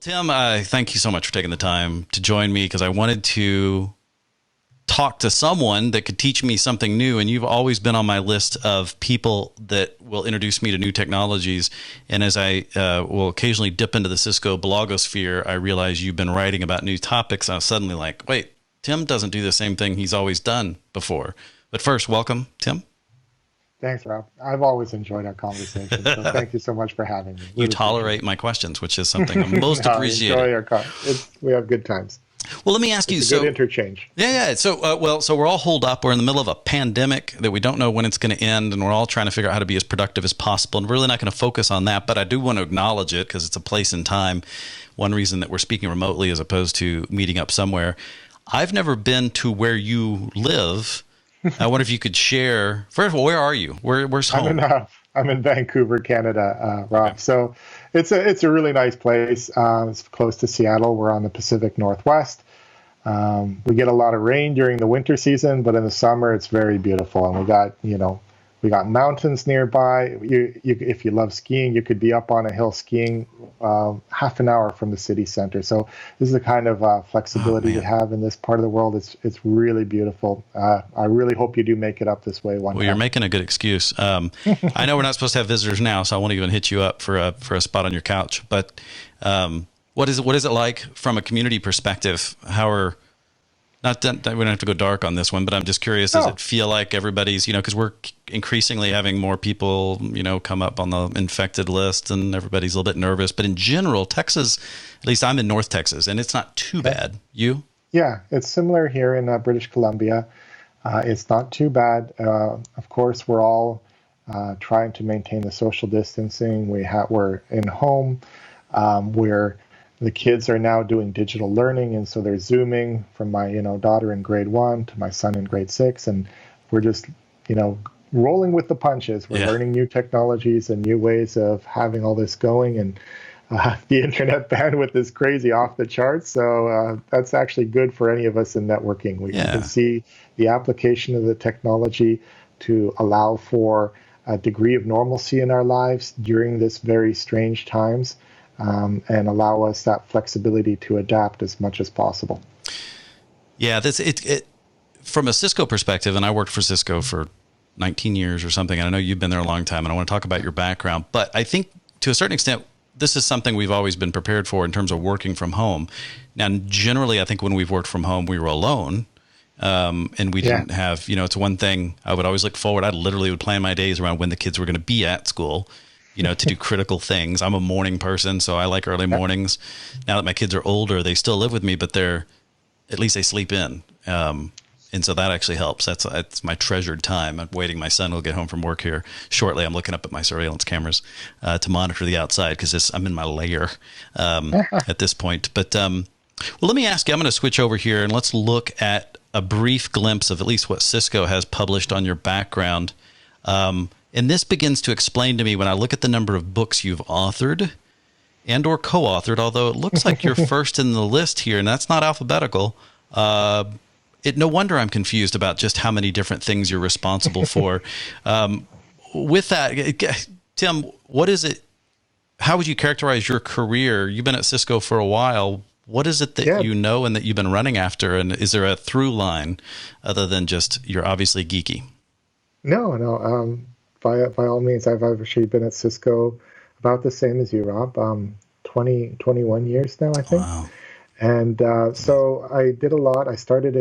Tim, thank you so much for taking the time to join me because I wanted to talk to someone that could teach me something new. And you've always been on my list of people that will introduce me to new technologies. And as I will occasionally dip into the Cisco blogosphere, I realize you've been writing about new topics. I was suddenly like, wait, Tim doesn't do the same thing he's always done before. But first, welcome, Tim. Thanks, Rob. I've always enjoyed our conversation, so thank you so much for having me. Really you tolerate my questions, which is something I'm most appreciating. We have good times. Well, let me ask you. It's a good interchange. Yeah. So, so we're all holed up. We're in the middle of a pandemic that we don't know when it's going to end, and we're all trying to figure out how to be as productive as possible. And we're really not going to focus on that, but I do want to acknowledge it because it's a place and time. One reason that we're speaking remotely as opposed to meeting up somewhere. I've never been to where you live. I wonder if you could share. First of all, where are you? Where's home? I'm in Vancouver, Canada, Rob. Okay. So it's a really nice place. It's close to Seattle. We're on the Pacific Northwest. We get a lot of rain during the winter season, but in the summer it's very beautiful. And we got mountains nearby. If you love skiing, you could be up on a hill skiing half an hour from the city center. So this is the kind of flexibility we have in this part of the world. It's really beautiful. I really hope you do make it up this way one time. You're making a good excuse. I know we're not supposed to have visitors now, so I won't even hit you up for a spot on your couch. But what is it like from a community perspective? How are we don't have to go dark on this one, but I'm just curious, does it feel like everybody's, because we're increasingly having more people, come up on the infected list and everybody's a little bit nervous. But in general, Texas, at least I'm in North Texas, and it's not too bad. You? Yeah, it's similar here in British Columbia. It's not too bad. Of course, we're all trying to maintain the social distancing. We're in home. The kids are now doing digital learning, and so they're Zooming from my, daughter in grade 1 to my son in grade 6, and we're just, rolling with the punches. We're learning new technologies and new ways of having all this going, and the internet bandwidth is crazy off the charts, so that's actually good for any of us in networking. We can see the application of the technology to allow for a degree of normalcy in our lives during this very strange times. And allow us that flexibility to adapt as much as possible. Yeah, from a Cisco perspective, and I worked for Cisco for 19 years or something, and I know you've been there a long time, and I want to talk about your background. But I think to a certain extent, this is something we've always been prepared for in terms of working from home. Now, generally, I think when we've worked from home, we were alone. And we didn't have, it's one thing I would always look forward. I literally would plan my days around when the kids were going to be at school. To do critical things. I'm a morning person, so I like early mornings. Now that my kids are older, they still live with me, but at least they sleep in. And so that actually helps. That's my treasured time. I'm waiting. My son will get home from work here shortly. I'm looking up at my surveillance cameras to monitor the outside because I'm in my lair at this point. But well, let me ask you, I'm going to switch over here and let's look at a brief glimpse of at least what Cisco has published on your background. And this begins to explain to me when I look at the number of books you've authored and or co-authored, although it looks like you're first in the list here, and that's not alphabetical. No wonder I'm confused about just how many different things you're responsible for. With that, Tim, what is it? How would you characterize your career? You've been at Cisco for a while. What is it that you know and that you've been running after? And is there a through line other than just you're obviously geeky? No. By all means, I've actually been at Cisco about the same as you, Rob. 21 years now, I think. Wow. And so I did a lot. I started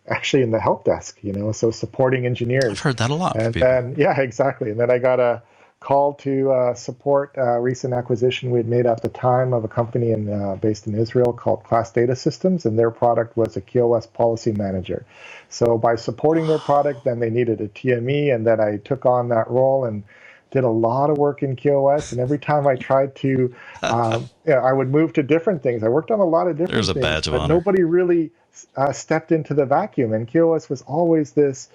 actually in the help desk, so supporting engineers. I've heard that a lot. And then, exactly. And then I got a call to support a recent acquisition we had made at the time of a company based in Israel called Class Data Systems, and their product was a QoS policy manager. So by supporting their product, then they needed a TME, and then I took on that role and did a lot of work in QoS. And every time I tried to, I would move to different things. I worked on a lot of different things, badge of honor. Nobody really stepped into the vacuum. And QoS was always this.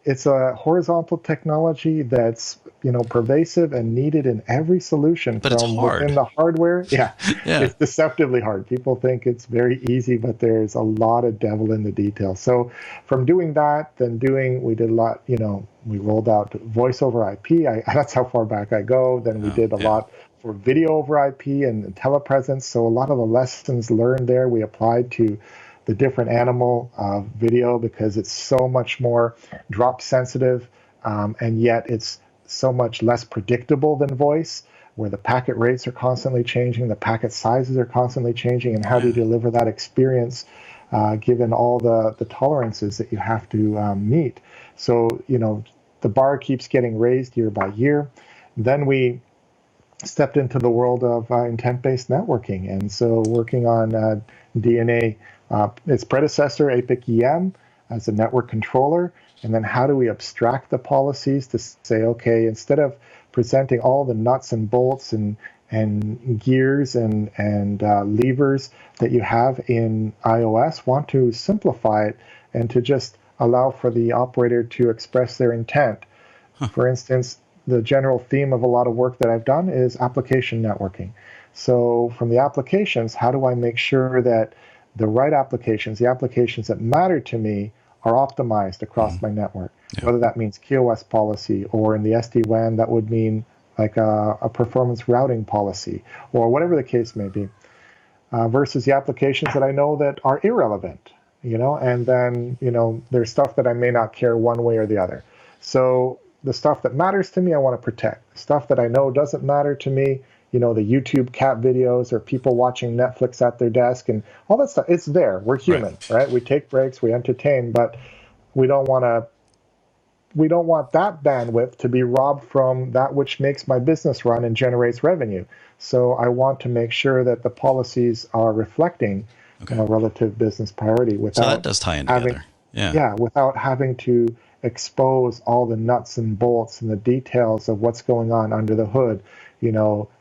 It's a horizontal technology that's pervasive and needed in every solution. But it's hard. Within the hardware. Yeah, it's deceptively hard. People think it's very easy, but there's a lot of devil in the details. So from doing that, we did a lot. We rolled out voice over IP. That's how far back I go. Then we did a lot for video over IP and telepresence. So a lot of the lessons learned there we applied to the different animal video, because it's so much more drop sensitive, and yet it's so much less predictable than voice, where the packet rates are constantly changing, the packet sizes are constantly changing, and how do you deliver that experience given all the tolerances that you have to meet. So, the bar keeps getting raised year by year. Then we stepped into the world of intent-based networking, and so working on DNA, its predecessor, APIC EM, as a network controller, and then how do we abstract the policies to say, okay, instead of presenting all the nuts and bolts and gears and levers that you have in iOS, want to simplify it and to just allow for the operator to express their intent. For instance, the general theme of a lot of work that I've done is application networking. So from the applications, how do I make sure that the right applications, the applications that matter to me, are optimized across my network? Whether that means QoS policy, or in the SD-WAN, that would mean like a performance routing policy, or whatever the case may be, versus the applications that I know that are irrelevant, and then, there's stuff that I may not care one way or the other. So the stuff that matters to me, I want to protect. The stuff that I know doesn't matter to me, the YouTube cat videos or people watching Netflix at their desk and all that stuff, it's there. We're human, right? We take breaks, we entertain, but we don't want that bandwidth to be robbed from that which makes my business run and generates revenue. So I want to make sure that the policies are reflecting relative business priority without so that does tie in together. Without having to expose all the nuts and bolts and the details of what's going on under the hood,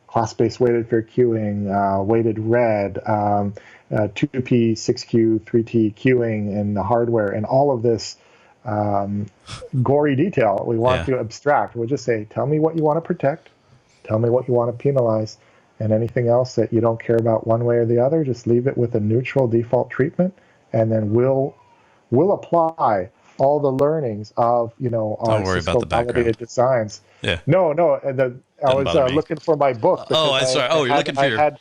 class-based weighted fair queuing, weighted red, 2P, 6Q, 3T queuing, and the hardware, and all of this gory detail we want to abstract. We'll just say, tell me what you want to protect, tell me what you want to penalize, and anything else that you don't care about one way or the other, just leave it with a neutral default treatment, and then we'll apply all the learnings of our Cisco validated designs. I was looking for my book. Oh, I'm sorry. You're looking for your.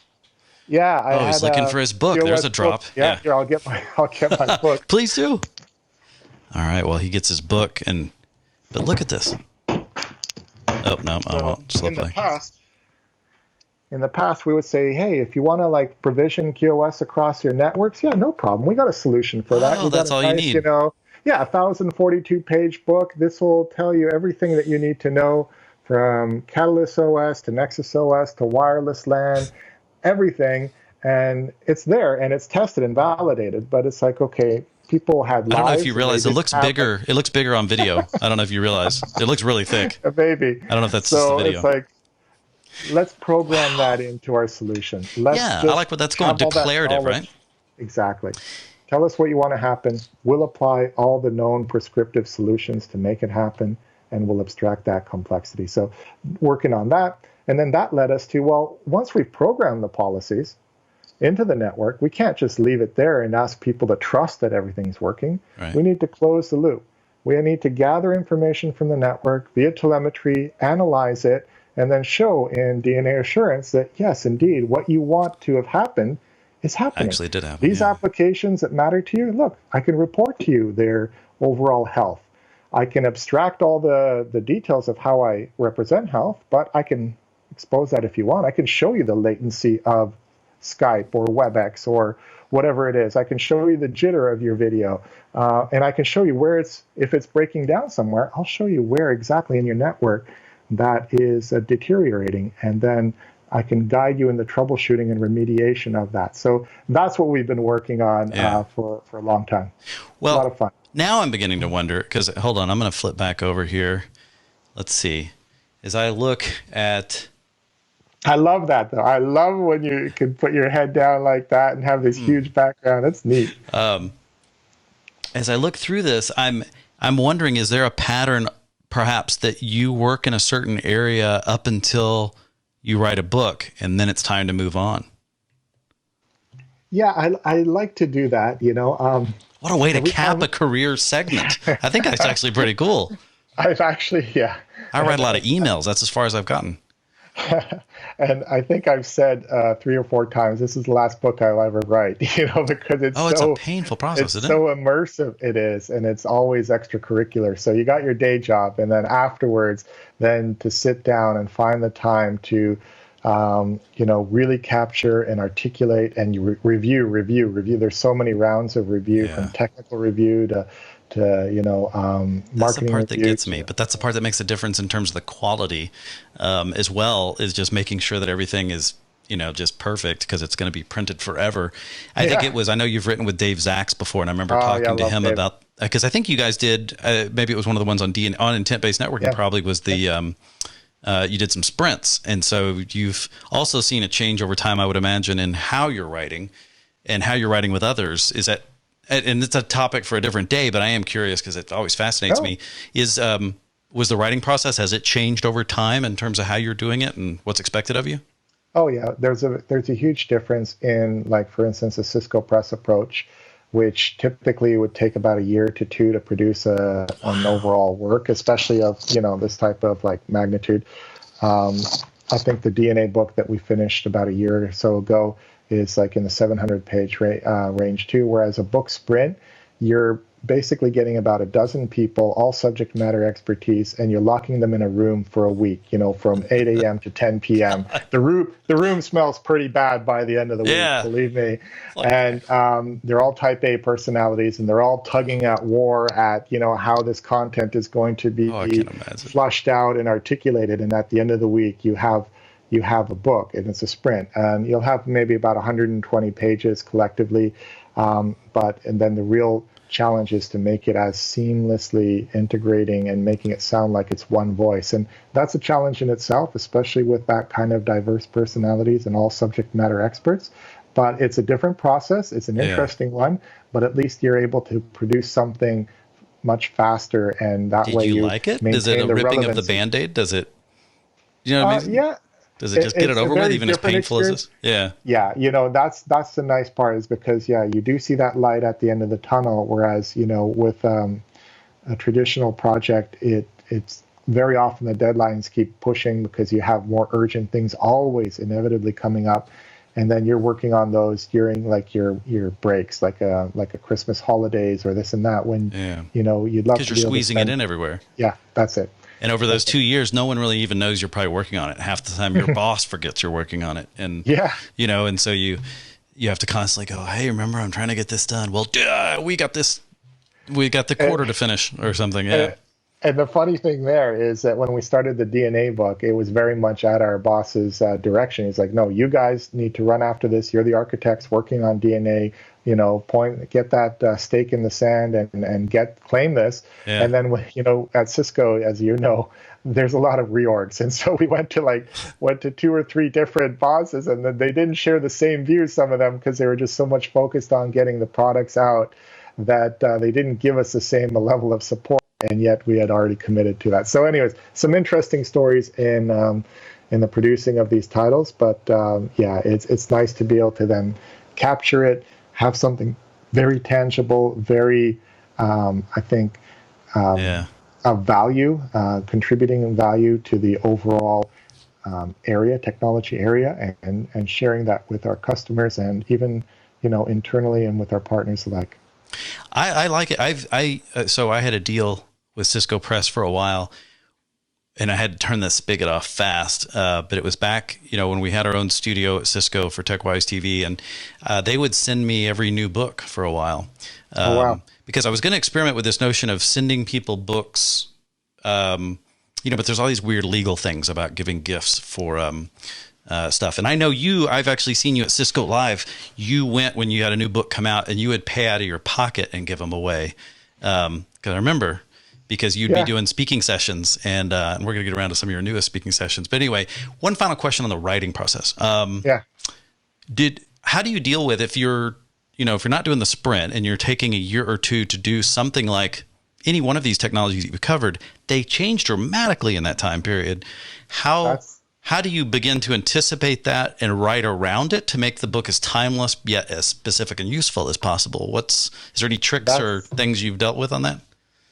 He's looking for his book. There's a drop. Book. Yeah, here, I'll get my book. Please do. All right. Well, he gets his book, but look at this. Oh no, I won't. In the past, we would say, hey, if you want to provision QoS across your networks, no problem. We got a solution for that. Oh, that's all you need. A 1,042-page book. This will tell you everything that you need to know, from Catalyst OS to Nexus OS to wireless LAN, everything. And it's there, and it's tested and validated. But it's like, okay, people had lives. I don't know if you realize it looks bigger. It looks bigger on video. I don't know if you realize. It looks really thick. Maybe. I don't know if that's just the video. It's like, let's program that into our solution. I like what that's going. Declarative, right? Exactly. Tell us what you want to happen. We'll apply all the known prescriptive solutions to make it happen, and we'll abstract that complexity. So working on that. And then that led us to, once we've programmed the policies into the network, we can't just leave it there and ask people to trust that everything's working. Right. We need to close the loop. We need to gather information from the network via telemetry, analyze it, and then show in DNA assurance that, yes, indeed, what you want to have happened is happening. Actually did happen. These applications that matter to you, look, I can report to you their overall health. I can abstract all the details of how I represent health, but I can expose that if you want. I can show you the latency of Skype or WebEx or whatever it is. I can show you the jitter of your video, and I can show you where if it's breaking down somewhere, I'll show you where exactly in your network that is deteriorating, and then I can guide you in the troubleshooting and remediation of that. So that's what we've been working on for a long time. Well, a lot of fun. Now I'm beginning to wonder, because hold on, I'm going to flip back over here. Let's see. As I look at... I love that, though. I love when you can put your head down like that and have this huge background. That's neat. As I look through this, I'm wondering, is there a pattern perhaps that you work in a certain area up until you write a book and then it's time to move on? Yeah, I like to do that, What a way to cap a career segment. I think that's actually pretty cool. I write a lot of emails. That's as far as I've gotten. And I think I've said 3 or 4 times, this is the last book I'll ever write, because Oh, it's a painful process, it's isn't it? so immersive it is, and it's always extracurricular. So you got your day job, and then afterwards, then to sit down and find the time to, really capture and articulate and you review. There's so many rounds of review, from Yeah. technical review to That's the marketing part that review. gets me, but that's the part that makes a difference in terms of the quality, as well, is just making sure that everything is, just perfect because it's going to be printed forever. I think Yeah. it was, I know you've written with Dave Zacks before, and I remember Oh, yeah, I talking to love him Dave. about, because I think you guys did, maybe it was one of the ones on on intent-based networking, Yeah. probably was you did some sprints. And so you've also seen a change over time, I would imagine, in how you're writing and how you're writing with others. Is that, and it's a topic for a different day, but I am curious because it always fascinates No. me, was the writing process, has it changed over time in terms of how you're doing it and what's expected of you? Oh yeah, there's a huge difference in, like, for instance, a Cisco Press approach, which typically would take about a year to two to produce an Wow. overall work, especially of this type of like magnitude. Um, I think the DNA book that we finished about a year or so ago is like in the 700 page range too. Whereas a book sprint, you're basically getting about a dozen people, all subject matter expertise, and you're locking them in a room for a week. From 8 a.m. to 10 p.m. The room smells pretty bad by the end of the week, Yeah. believe me. It's like, And they're all Type A personalities, and they're all tugging at war at how this content is going to oh, I can't be imagine. flushed out and articulated. And at the end of the week, you have a book, and it's a sprint, and you'll have maybe about 120 pages collectively. And then the real challenge is to make it as seamlessly integrating and making it sound like it's one voice. And that's a challenge in itself, especially with that kind of diverse personalities and all subject matter experts. But it's a different process. It's an Yeah. interesting one, but at least you're able to produce something much faster, and that Did way you you like it? Is it maintain a the ripping of the relevancy. Band-Aid? Does it, you know what I mean? Yeah, Does it just get it it's a over with, very even as different painful as this? experience. Yeah. Yeah, that's the nice part, is because, yeah, you do see that light at the end of the tunnel. Whereas, with a traditional project, it's very often the deadlines keep pushing because you have more urgent things always inevitably coming up, and then you're working on those during like your breaks, like a Christmas holidays or this and that, when Yeah. you'd love Because to you're be able to squeezing it spend. in everywhere. Yeah, that's it. And over those That's it. 2 years, no one really even knows you're probably working on it. Half the time, your boss forgets you're working on it, and Yeah. and so you have to constantly go, "Hey, remember, I'm trying to get this done." Well, duh, we got this. We got the quarter to finish or something. Yeah. And, and the funny thing there is that when we started the DNA book, it was very much at our boss's direction. He's like, "No, you guys need to run after this. You're the architects working on DNA. Get that stake in the sand and claim this." Yeah. And then, at Cisco, as you know, there's a lot of reorgs, and so we went to 2 or 3 different bosses, and then they didn't share the same views. Some of them, because they were just so much focused on getting the products out, that they didn't give us the same level of support, and yet we had already committed to that. So, anyways, some interesting stories in the producing of these titles, but yeah, it's nice to be able to then capture it, have something very tangible, very I think Yeah. of value, contributing in value to the overall technology area, and sharing that with our customers, and even internally and with our partners alike. I like it. So I had a deal with Cisco Press for a while, and I had to turn the spigot off fast. But it was back, when we had our own studio at Cisco for TechWise TV, and they would send me every new book for a while, Oh wow. because I was going to experiment with this notion of sending people books. But there's all these weird legal things about giving gifts for stuff. And I know I've actually seen you at Cisco Live. You went when you had a new book come out, and you would pay out of your pocket and give them away. Because I remember, because you'd be Yeah. doing speaking sessions, and we're going to get around to some of your newest speaking sessions. But anyway, one final question on the writing process. Yeah. How do you deal with, if you're not doing the sprint and you're taking a year or two to do something like any one of these technologies that you've covered, they change dramatically in that time period. That's How do you begin to anticipate that and write around it to make the book as timeless yet as specific and useful as possible? Is there any tricks or that's things you've dealt with on that?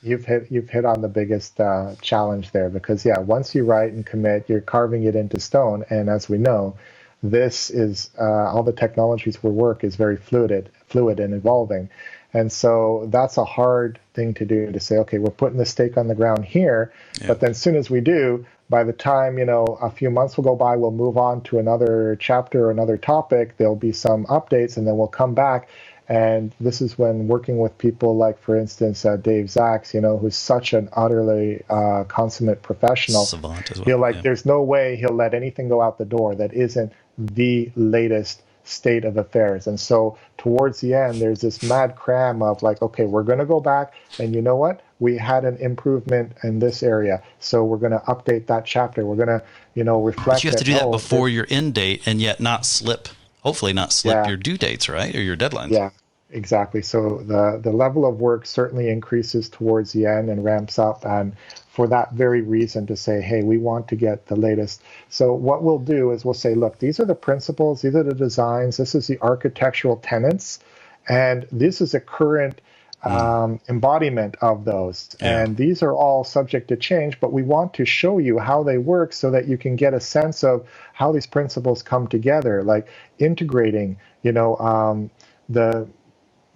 you've hit on the biggest challenge there, because yeah, once you write and commit, you're carving it into stone, and as we know, this is all the technologies for work is very fluid and evolving, and so that's a hard thing to do, to say, okay, we're putting the stake on the ground here, but then as soon as we do, by the time a few months will go by, we'll move on to another chapter or another topic. There'll be some updates, and then we'll come back. And this is when working with people like, for instance, Dave Zaks, who's such an utterly consummate professional. Savant as well. There's no way he'll let anything go out the door that isn't the latest state of affairs. And so towards the end, there's this mad cram of like, okay, we're going to go back, and you know what? We had an improvement in this area, so we're going to update that chapter. We're going to, reflect. But you have to do that before your end date, and yet hopefully not slip your due dates, right? Or your deadlines. Yeah, exactly. So the level of work certainly increases towards the end and ramps up. And for that very reason, to say, hey, we want to get the latest. So what we'll do is we'll say, look, these are the principles, these are the designs, this is the architectural tenets, and this is a current embodiment of those. Yeah. And these are all subject to change, but we want to show you how they work so that you can get a sense of how these principles come together, like integrating,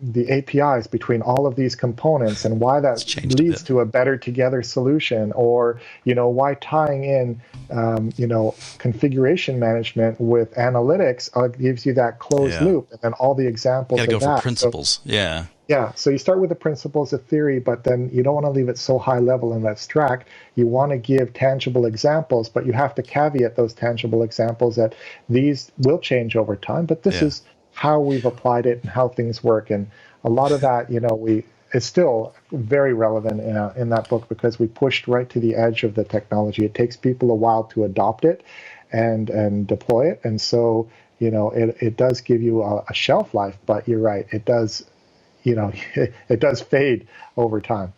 the APIs between all of these components, and why that leads to a better together solution, or why tying in configuration management with analytics gives you that closed loop, and then all the examples you gotta of go that. for principles. Yeah, so you start with the principles of theory, but then you don't want to leave it so high level and abstract. You want to give tangible examples, but you have to caveat those tangible examples that these will change over time, but this is how we've applied it and how things work. And a lot of that, is still very relevant in that book, because we pushed right to the edge of the technology. It takes people a while to adopt it and deploy it. And so, it does give you a shelf life, but you're right. It does, it does fade over time.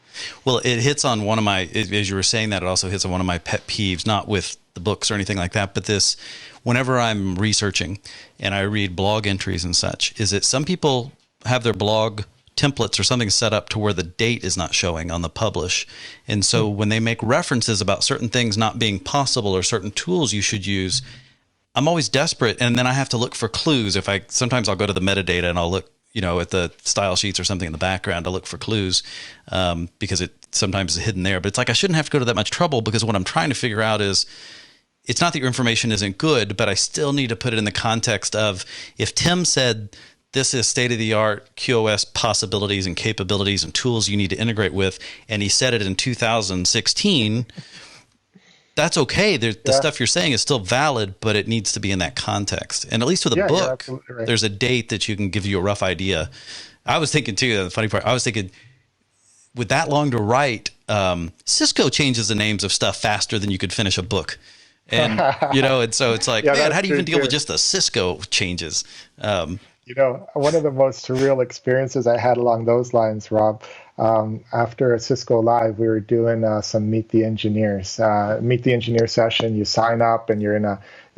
Well, it hits on one of my, as you were saying that, it also hits on one of my pet peeves, not with the books or anything like that, but whenever I'm researching and I read blog entries and such, is that some people have their blog templates or something set up to where the date is not showing on the publish. And so when they make references about certain things not being possible or certain tools you should use, I'm always desperate. And then I have to look for clues. Sometimes I'll go to the metadata and I'll look, at the style sheets or something in the background, I look for clues because it sometimes is hidden there. But it's like I shouldn't have to go to that much trouble, because what I'm trying to figure out is, it's not that your information isn't good, but I still need to put it in the context of, if Tim said this is state-of-the-art QoS possibilities and capabilities and tools you need to integrate with, and he said it in 2016, that's okay. The stuff you're saying is still valid, but it needs to be in that context. And at least with a book, right, there's a date that you can give you a rough idea. I was thinking too, the funny part, with that long to write, Cisco changes the names of stuff faster than you could finish a book. And, and so it's like, man, how do you even deal with just the Cisco changes? One of the most surreal experiences I had along those lines, Rob, after a Cisco Live, we were doing some Meet the Engineer session. You sign up and you're in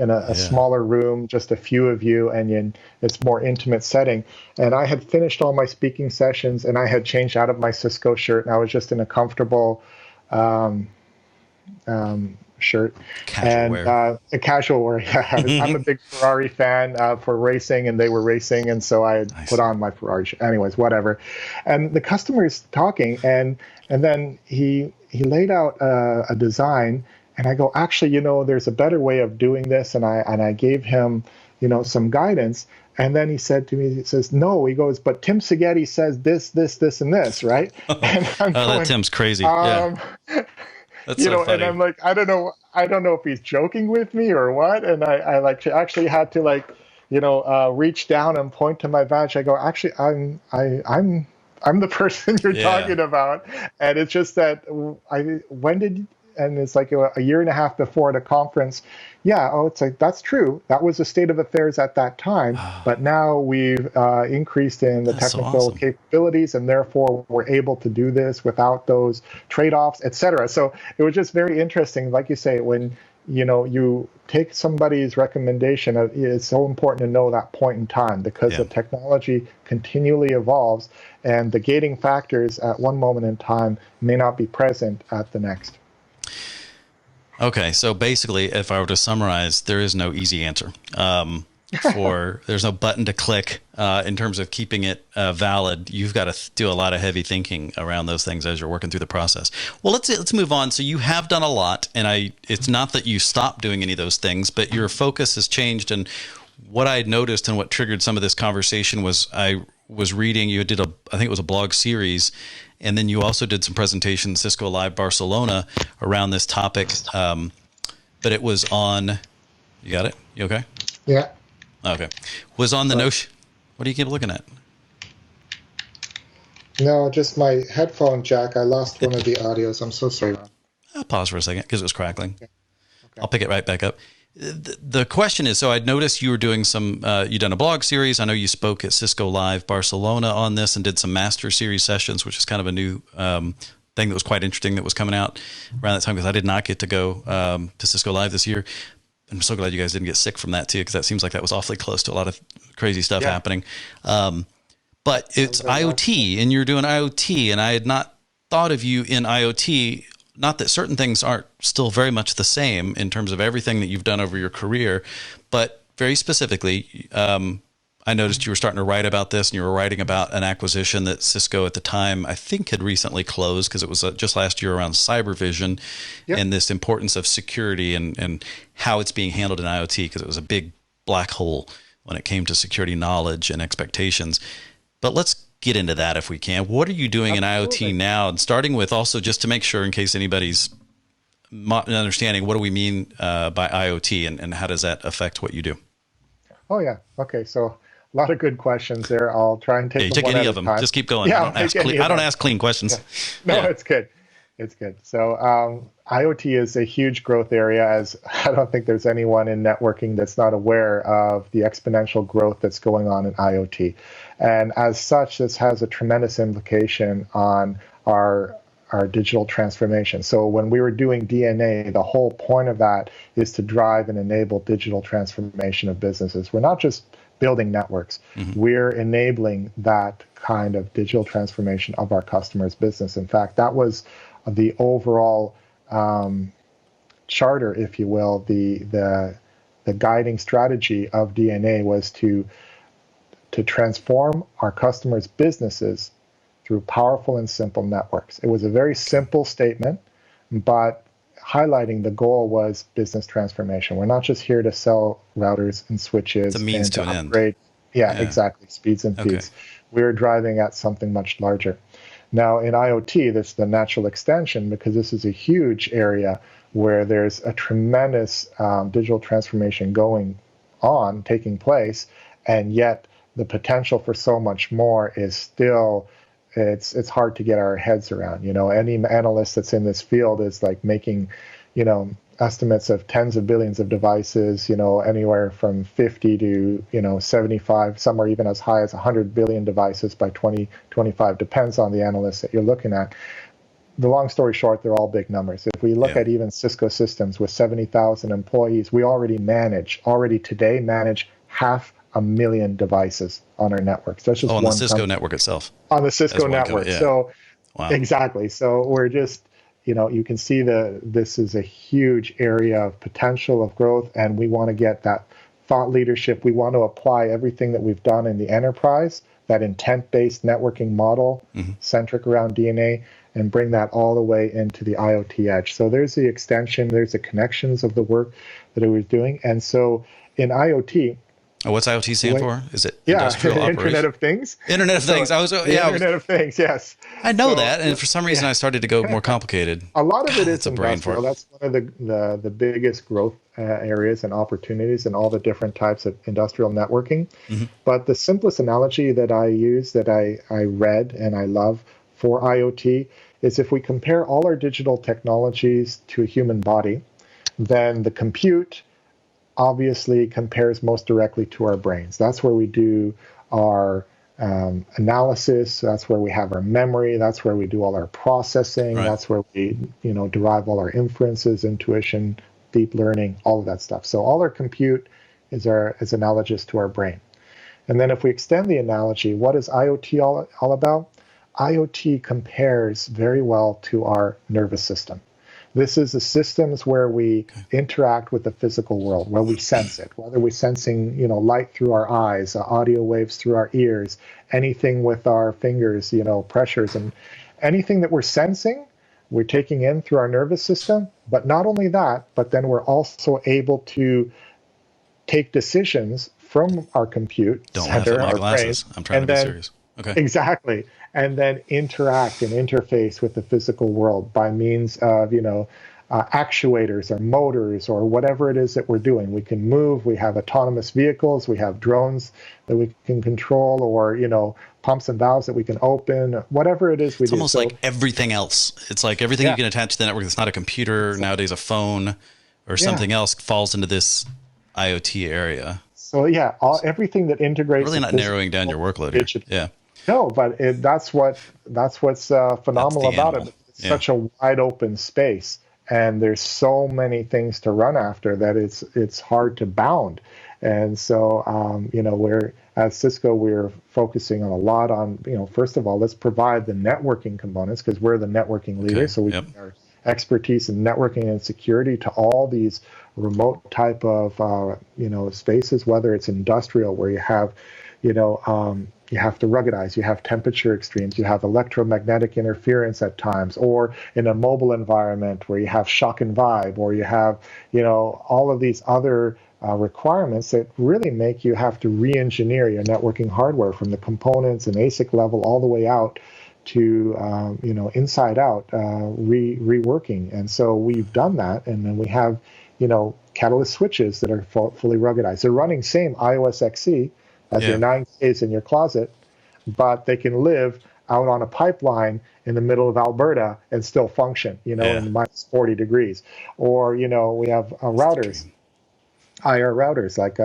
a smaller room, just a few of you, and it's more intimate setting. And I had finished all my speaking sessions, and I had changed out of my Cisco shirt, and I was just in a comfortable shirt, a casual wear. Yeah. I'm a big Ferrari fan for racing, and they were racing, and so I put on my Ferrari shirt. Anyways, whatever. And the customer is talking, and then he laid out a design, and I go, actually, there's a better way of doing this, and I gave him some guidance. And then he said to me, he says, no, he goes, but Tim Szigeti says this, and this, right? And I'm going, that Tim's crazy. That's so funny. And I'm like, I don't know if he's joking with me or what. And I actually had to reach down and point to my badge. I go, actually, I'm the person you're talking about. And it's just that and it's like a year and a half before at a conference. It's like, that's true. That was the state of affairs at that time. But now we've increased in the technical capabilities, and therefore we're able to do this without those trade-offs, et cetera. So it was just very interesting. Like you say, when you take somebody's recommendation. It's so important to know that point in time because Yeah. the technology continually evolves, and the gating factors at one moment in time may not be present at the next. Okay, so basically, if I were to summarize, there is no easy answer. There's no button to click in terms of keeping it valid. You've got to do a lot of heavy thinking around those things as you're working through the process. Well, let's move on. So you have done a lot, and it's not that you stopped doing any of those things, but your focus has changed. And what I noticed and what triggered some of this conversation was I was reading. You did I think it was a blog series. And then you also did some presentations, Cisco Live Barcelona, around this topic. But it was on, you got it? You okay? Yeah. Okay. Was on the notion. What do you keep looking at? No, just my headphone jack. I lost one of the audios. I'm so sorry. I'll pause for a second because it was crackling. Okay. I'll pick it right back up. The question is, so I'd noticed you were doing you'd done a blog series. I know you spoke at Cisco Live Barcelona on this and did some master series sessions, which is kind of a new thing that was quite interesting that was coming out around that time because I did not get to go to Cisco Live this year. I'm so glad you guys didn't get sick from that too, because that seems like that was awfully close to a lot of crazy stuff happening. But it's IoT, and you're doing IoT, and I had not thought of you in IoT. Not that certain things aren't still very much the same in terms of everything that you've done over your career, but very specifically, I noticed you were starting to write about this, and you were writing about an acquisition that Cisco at the time, I think, had recently closed because it was just last year around cyber vision and this importance of security and how it's being handled in IoT, because it was a big black hole when it came to security knowledge and expectations. But let's get into that if we can. What are you doing in IoT now? And starting with also just to make sure, in case anybody's understanding, what do we mean by IoT and how does that affect what you do? Oh, yeah. Okay. So a lot of good questions there. I'll try and take them one any at of them. a time. Just keep going. Yeah, I don't ask clean questions. Yeah. No, it's good. It's good. So IoT is a huge growth area, as I don't think there's anyone in networking that's not aware of the exponential growth that's going on in IoT. And as such, this has a tremendous implication on our digital transformation. So when we were doing DNA, the whole point of that is to drive and enable digital transformation of businesses. We're not just building networks. Mm-hmm. We're enabling that kind of digital transformation of our customers' business. In fact, that was the overall charter, if you will, the guiding strategy of DNA was to transform our customers' businesses through powerful and simple networks. It was a very simple statement, but highlighting the goal was business transformation. We're not just here to sell routers and switches. It's a means and to an upgrade. end. Yeah, exactly. Speeds and feeds. Okay. We're driving at something much larger. Now, in IoT, that's the natural extension, because this is a huge area where there's a tremendous digital transformation taking place, and yet the potential for so much more is still, it's hard to get our heads around. Any analyst that's in this field is like making, estimates of tens of billions of devices, anywhere from 50 to, 75, somewhere even as high as 100 billion devices by 2025, depends on the analyst that you're looking at. The long story short, they're all big numbers. If we look at even Cisco Systems with 70,000 employees, we already today manage 500,000 devices on our networks. That's just on the Cisco network itself. On the Cisco network. Yeah. So wow. Exactly. So we're just, you can see this is a huge area of potential of growth, and we want to get that thought leadership. We want to apply everything that we've done in the enterprise, that intent-based networking model centric around DNA, and bring that all the way into the IoT edge. So there's the extension, there's the connections of the work that I was doing. And so in IoT, what's IoT stand for? Is it industrial Internet of Things? Internet of Things. Internet of Things, yes. I know that, and for some reason I started to go more complicated. A lot of it is a brain fart. That's one of the biggest growth areas and opportunities in all the different types of industrial networking. Mm-hmm. But the simplest analogy that I use, that I read and I love for IoT, is if we compare all our digital technologies to a human body, then the compute obviously compares most directly to our brains. That's where we do our analysis. That's where we have our memory. That's where we do all our processing. Right. That's where we, derive all our inferences, intuition, deep learning, all of that stuff. So all our compute is analogous to our brain. And then if we extend the analogy, what is IoT all about? IoT compares very well to our nervous system. This is the systems where we interact with the physical world, where we sense it, whether we're sensing, light through our eyes, audio waves through our ears, anything with our fingers, pressures, and anything that we're sensing, we're taking in through our nervous system. But not only that, but then we're also able to take decisions from our compute center, our brain. I'm trying to be serious. Okay. Exactly. And then interact and interface with the physical world by means of, actuators or motors or whatever it is that we're doing. We can move, we have autonomous vehicles, we have drones that we can control, or, pumps and valves that we can open, whatever it is we do. It's almost like everything else. It's like everything you can attach to the network that's not a computer, nowadays a phone or something else, falls into this IoT area. So everything that integrates. Really not narrowing down your workload here. Yeah. No, but that's what's phenomenal about it. It's such a wide open space, and there's so many things to run after that it's hard to bound. And so we're at Cisco, we're focusing a lot on first of all, let's provide the networking components because we're the networking leader. Okay. So we bring our expertise in networking and security to all these remote type of spaces, whether it's industrial where you have you have to ruggedize, you have temperature extremes, you have electromagnetic interference at times, or in a mobile environment where you have shock and vibe, or you have, all of these other requirements that really make you have to re-engineer your networking hardware from the components and ASIC level all the way out to, inside out, reworking. And so we've done that, and then we have, Catalyst switches that are fully ruggedized. They're running same iOS XE as your 9Ks in your closet, but they can live out on a pipeline in the middle of Alberta and still function, in minus 40 degrees. Or, we have routers, IR routers, like,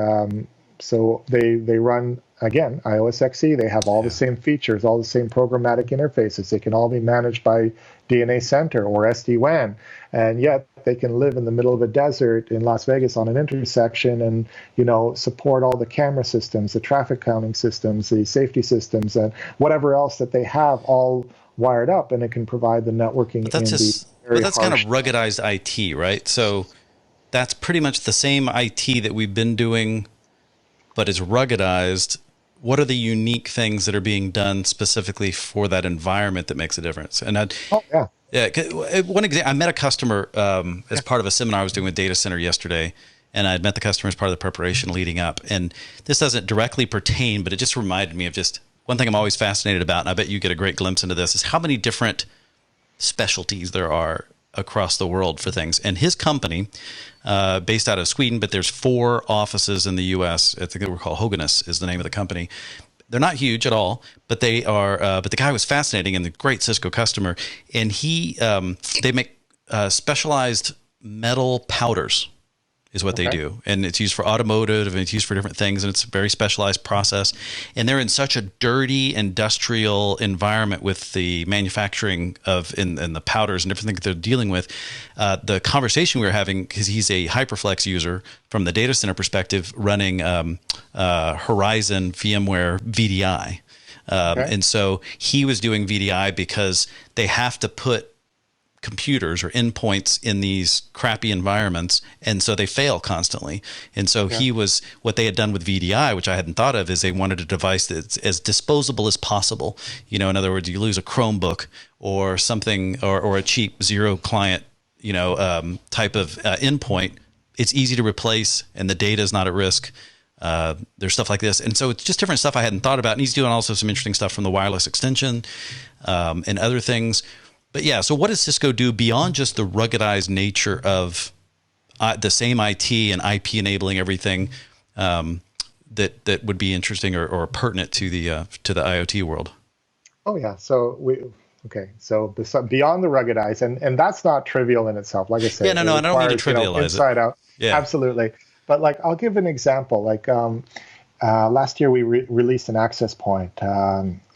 so they run, again, iOS XE. They have all the same features, all the same programmatic interfaces. They can all be managed by DNA Center or SD-WAN, and yet they can live in the middle of a desert in Las Vegas on an intersection and, support all the camera systems, the traffic counting systems, the safety systems, and whatever else that they have all wired up, and it can provide the networking. But that's kind of ruggedized IT, right? So that's pretty much the same IT that we've been doing, but it's ruggedized. What are the unique things that are being done specifically for that environment that makes a difference? And one example, I met a customer as part of a seminar I was doing with Data Center yesterday, and I'd met the customer as part of the preparation leading up. And this doesn't directly pertain, but it just reminded me of just one thing I'm always fascinated about, and I bet you get a great glimpse into this, is how many different specialties there are across the world for things. And his company, based out of Sweden, but there's 4 offices in the U.S. I think they were called Höganäs is the name of the company. They're not huge at all, but they are. But the guy was fascinating and a great Cisco customer. And they make specialized metal powders, is what they do, and it's used for automotive and it's used for different things, and it's a very specialized process. And they're in such a dirty industrial environment with the manufacturing of and the powders and everything that they're dealing with. The conversation we were having, because he's a HyperFlex user from the data center perspective, running Horizon VMware VDI, and so he was doing VDI because they have to put computers or endpoints in these crappy environments, and so they fail constantly. And so what they had done with VDI, which I hadn't thought of, is they wanted a device that's as disposable as possible. In other words, you lose a Chromebook or something, or a cheap zero client, type of endpoint, it's easy to replace and the data is not at risk. There's stuff like this. And so it's just different stuff I hadn't thought about. And he's doing also some interesting stuff from the wireless extension and other things. But so what does Cisco do beyond just the ruggedized nature of the same IT and IP enabling everything that would be interesting or pertinent to the IoT world? Oh yeah, so beyond the ruggedized, and that's not trivial in itself. Like I said, I don't mean to trivialize inside out. Yeah, absolutely. But I'll give an example. Last year we released an access point.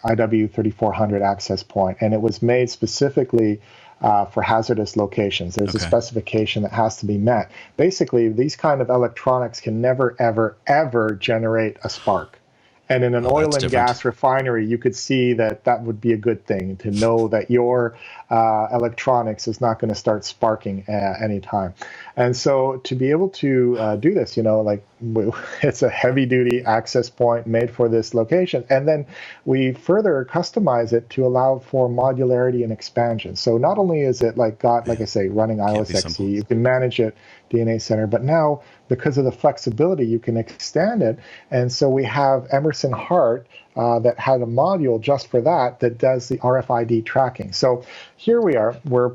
IW3400 access point, and it was made specifically for hazardous locations. There's a Okay. specification that has to be met. Basically, these kind of electronics can never, ever, ever generate a spark. And in an Oh, oil that's and different. gas refinery, you could see that that would be a good thing to know that your electronics is not going to start sparking any time. And so to be able to do this, it's a heavy duty access point made for this location. And then we further customize it to allow for modularity and expansion. So not only is it like I say, running Can't iOS be XE, simple. you can manage it DNA Center, but now because of the flexibility, you can extend it. And so we have Emerson Hart that had a module just for that does the RFID tracking. So here we are, we're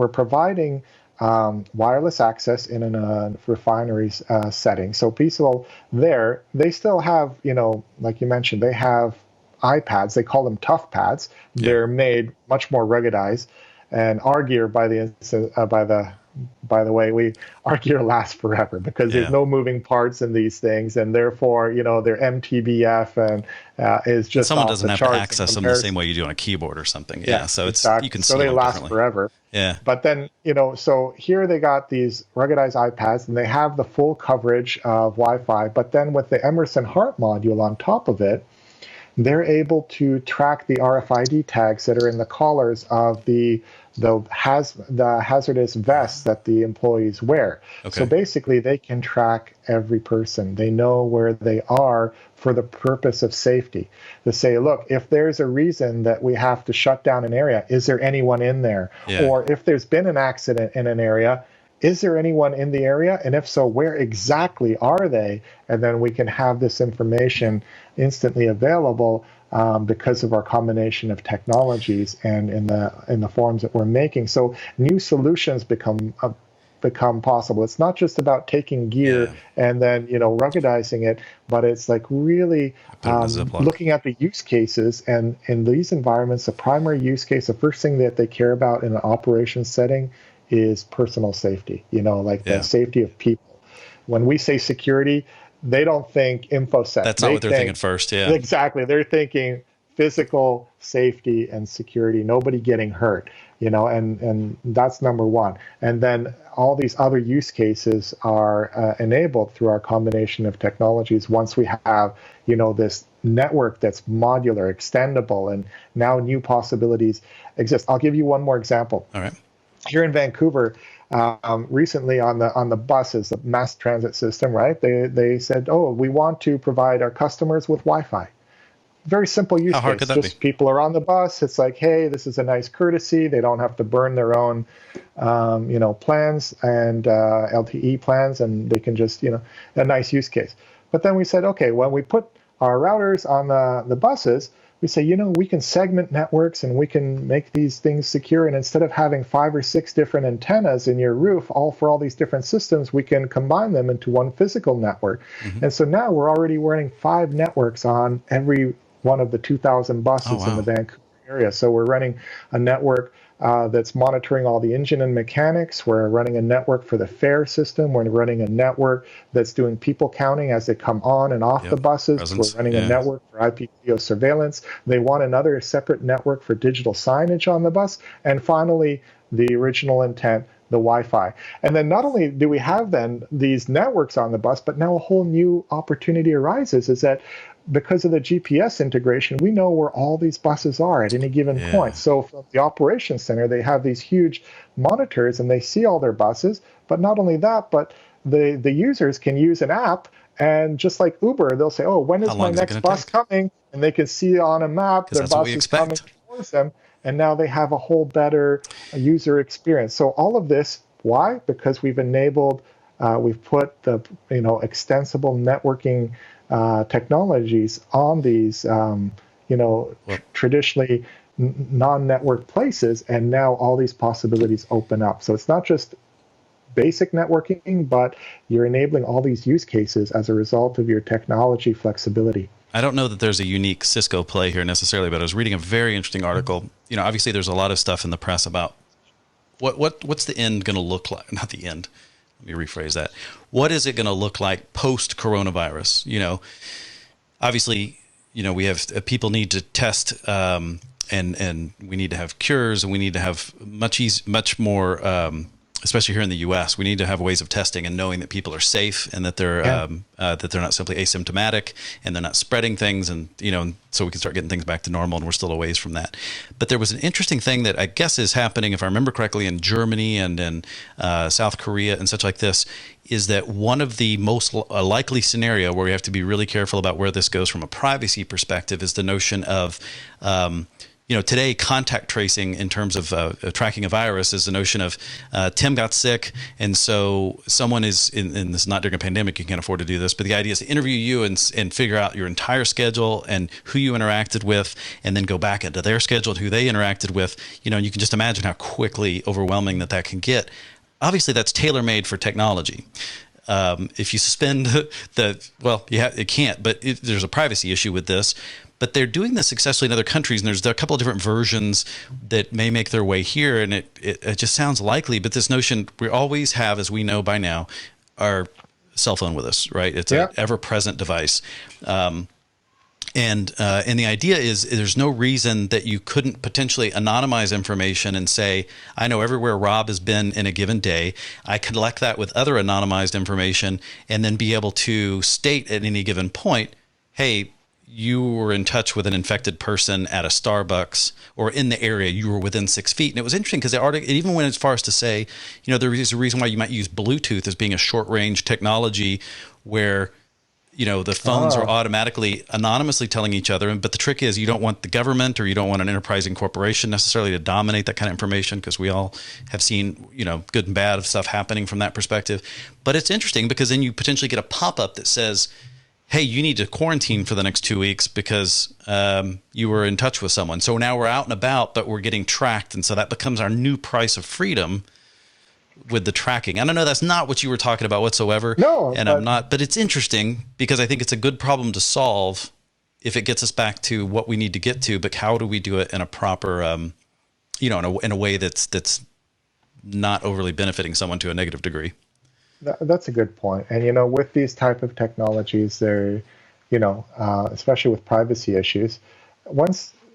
providing wireless access in a refinery setting. So people there, they still have, like you mentioned, they have iPads. They call them tough pads. Yeah. They're made much more ruggedized, and our gear, by the way, our gear lasts forever because there's no moving parts in these things, and therefore, they're MTBF and is just Someone off doesn't the have to charts in access them the comparison. same way you do on a keyboard or something. Yeah, Yeah. So exactly. you can So see they them last differently. forever. Yeah. But then, so here they got these ruggedized iPads and they have the full coverage of Wi-Fi. But then with the Emerson Hart module on top of it, they're able to track the RFID tags that are in the collars of the hazardous vests that the employees wear. Okay. So basically, they can track every person. They know where they are for the purpose of safety. To say, look, if there's a reason that we have to shut down an area, is there anyone in there? Yeah. Or if there's been an accident in an area, is there anyone in the area? And if so, where exactly are they? And then we can have this information instantly available because of our combination of technologies and in the forms that we're making. So new solutions become possible. It's not just about taking gear and then ruggedizing it, but it's like really looking at the use cases. And in these environments, the primary use case, the first thing that they care about in an operations setting is personal safety, the safety of people. When we say security, they don't think InfoSec. That's not what they're thinking first. Yeah. Exactly. They're thinking physical safety and security, nobody getting hurt, and that's number one. And then all these other use cases are enabled through our combination of technologies once we have, this network that's modular, extendable, and now new possibilities exist. I'll give you one more example. All right. Here in Vancouver, recently on the buses, the mass transit system, right? They said, oh, we want to provide our customers with Wi-Fi. Very simple use How hard case. could that Just be? people are on the bus. It's like, hey, this is a nice courtesy. They don't have to burn their own, plans and LTE plans, and they can just, a nice use case. But then we said, okay, when we put our routers on the buses, we say, we can segment networks and we can make these things secure. And instead of having 5 or 6 different antennas in your roof, all for all these different systems, we can combine them into one physical network. Mm-hmm. And so now we're already running 5 networks on every one of the 2,000 buses in the Vancouver area. So we're running a network that's monitoring all the engine and mechanics. We're running a network for the fare system. We're running a network that's doing people counting as they come on and off the buses. Presence. We're running a network for IP video surveillance. They want another separate network for digital signage on the bus. And finally, the original intent, the Wi-Fi. And then not only do we have then these networks on the bus, but now a whole new opportunity arises is that because of the GPS integration, we know where all these buses are at any given point. So from the operations center, they have these huge monitors and they see all their buses. But not only that, but the users can use an app, and just like Uber, they'll say, oh, when is my next bus coming? And they can see on a map their bus is coming towards them. And now they have a whole better user experience. So all of this, why? Because we've enabled, we've put the extensible networking technologies on these, traditionally non-network places, and now all these possibilities open up. So it's not just basic networking, but you're enabling all these use cases as a result of your technology flexibility. I don't know that there's a unique Cisco play here necessarily, but I was reading a very interesting article. Obviously there's a lot of stuff in the press about what's the end going to look like? Not the end. Let me rephrase that. What is it going to look like post coronavirus? Obviously, we have people need to test and we need to have cures, and we need to have much more. Especially here in the U.S., we need to have ways of testing and knowing that people are safe and that they're not simply asymptomatic and they're not spreading things, and so we can start getting things back to normal. And we're still a ways from that. But there was an interesting thing that I guess is happening, if I remember correctly, in Germany and in South Korea and such like this, is that one of the most likely scenario where we have to be really careful about where this goes from a privacy perspective is the notion of today contact tracing in terms of tracking a virus is the notion of Tim got sick, and so someone is in this is not during a pandemic, you can't afford to do this, but the idea is to interview you and figure out your entire schedule and who you interacted with, and then go back into their schedule and who they interacted with. And you can just imagine how quickly overwhelming that can get. Obviously, that's tailor-made for technology. If you suspend it can't, but there's a privacy issue with this. But they're doing this successfully in other countries, and there's a couple of different versions that may make their way here, and it just sounds likely. But this notion, we always have, as we know by now, our cell phone with us, right? It's an ever-present device. And the idea is there's no reason that you couldn't potentially anonymize information and say, I know everywhere Rob has been in a given day. I collect that with other anonymized information and then be able to state at any given point, hey, you were in touch with an infected person at a Starbucks or in the area, you were within 6 feet. And it was interesting because it even went as far as to say, there is a reason why you might use Bluetooth as being a short range technology where, the phones are automatically anonymously telling each other. But the trick is you don't want the government or you don't want an enterprising corporation necessarily to dominate that kind of information, because we all have seen, good and bad of stuff happening from that perspective. But it's interesting because then you potentially get a pop-up that says, hey, you need to quarantine for the next 2 weeks because you were in touch with someone. So now we're out and about, but we're getting tracked. And so that becomes our new price of freedom with the tracking. I don't know, that's not what you were talking about whatsoever. No. I'm not, but it's interesting because I think it's a good problem to solve if it gets us back to what we need to get to. But how do we do it in a proper, in a way that's not overly benefiting someone to a negative degree? That's a good point. And, with these type of technologies, they're, especially with privacy issues,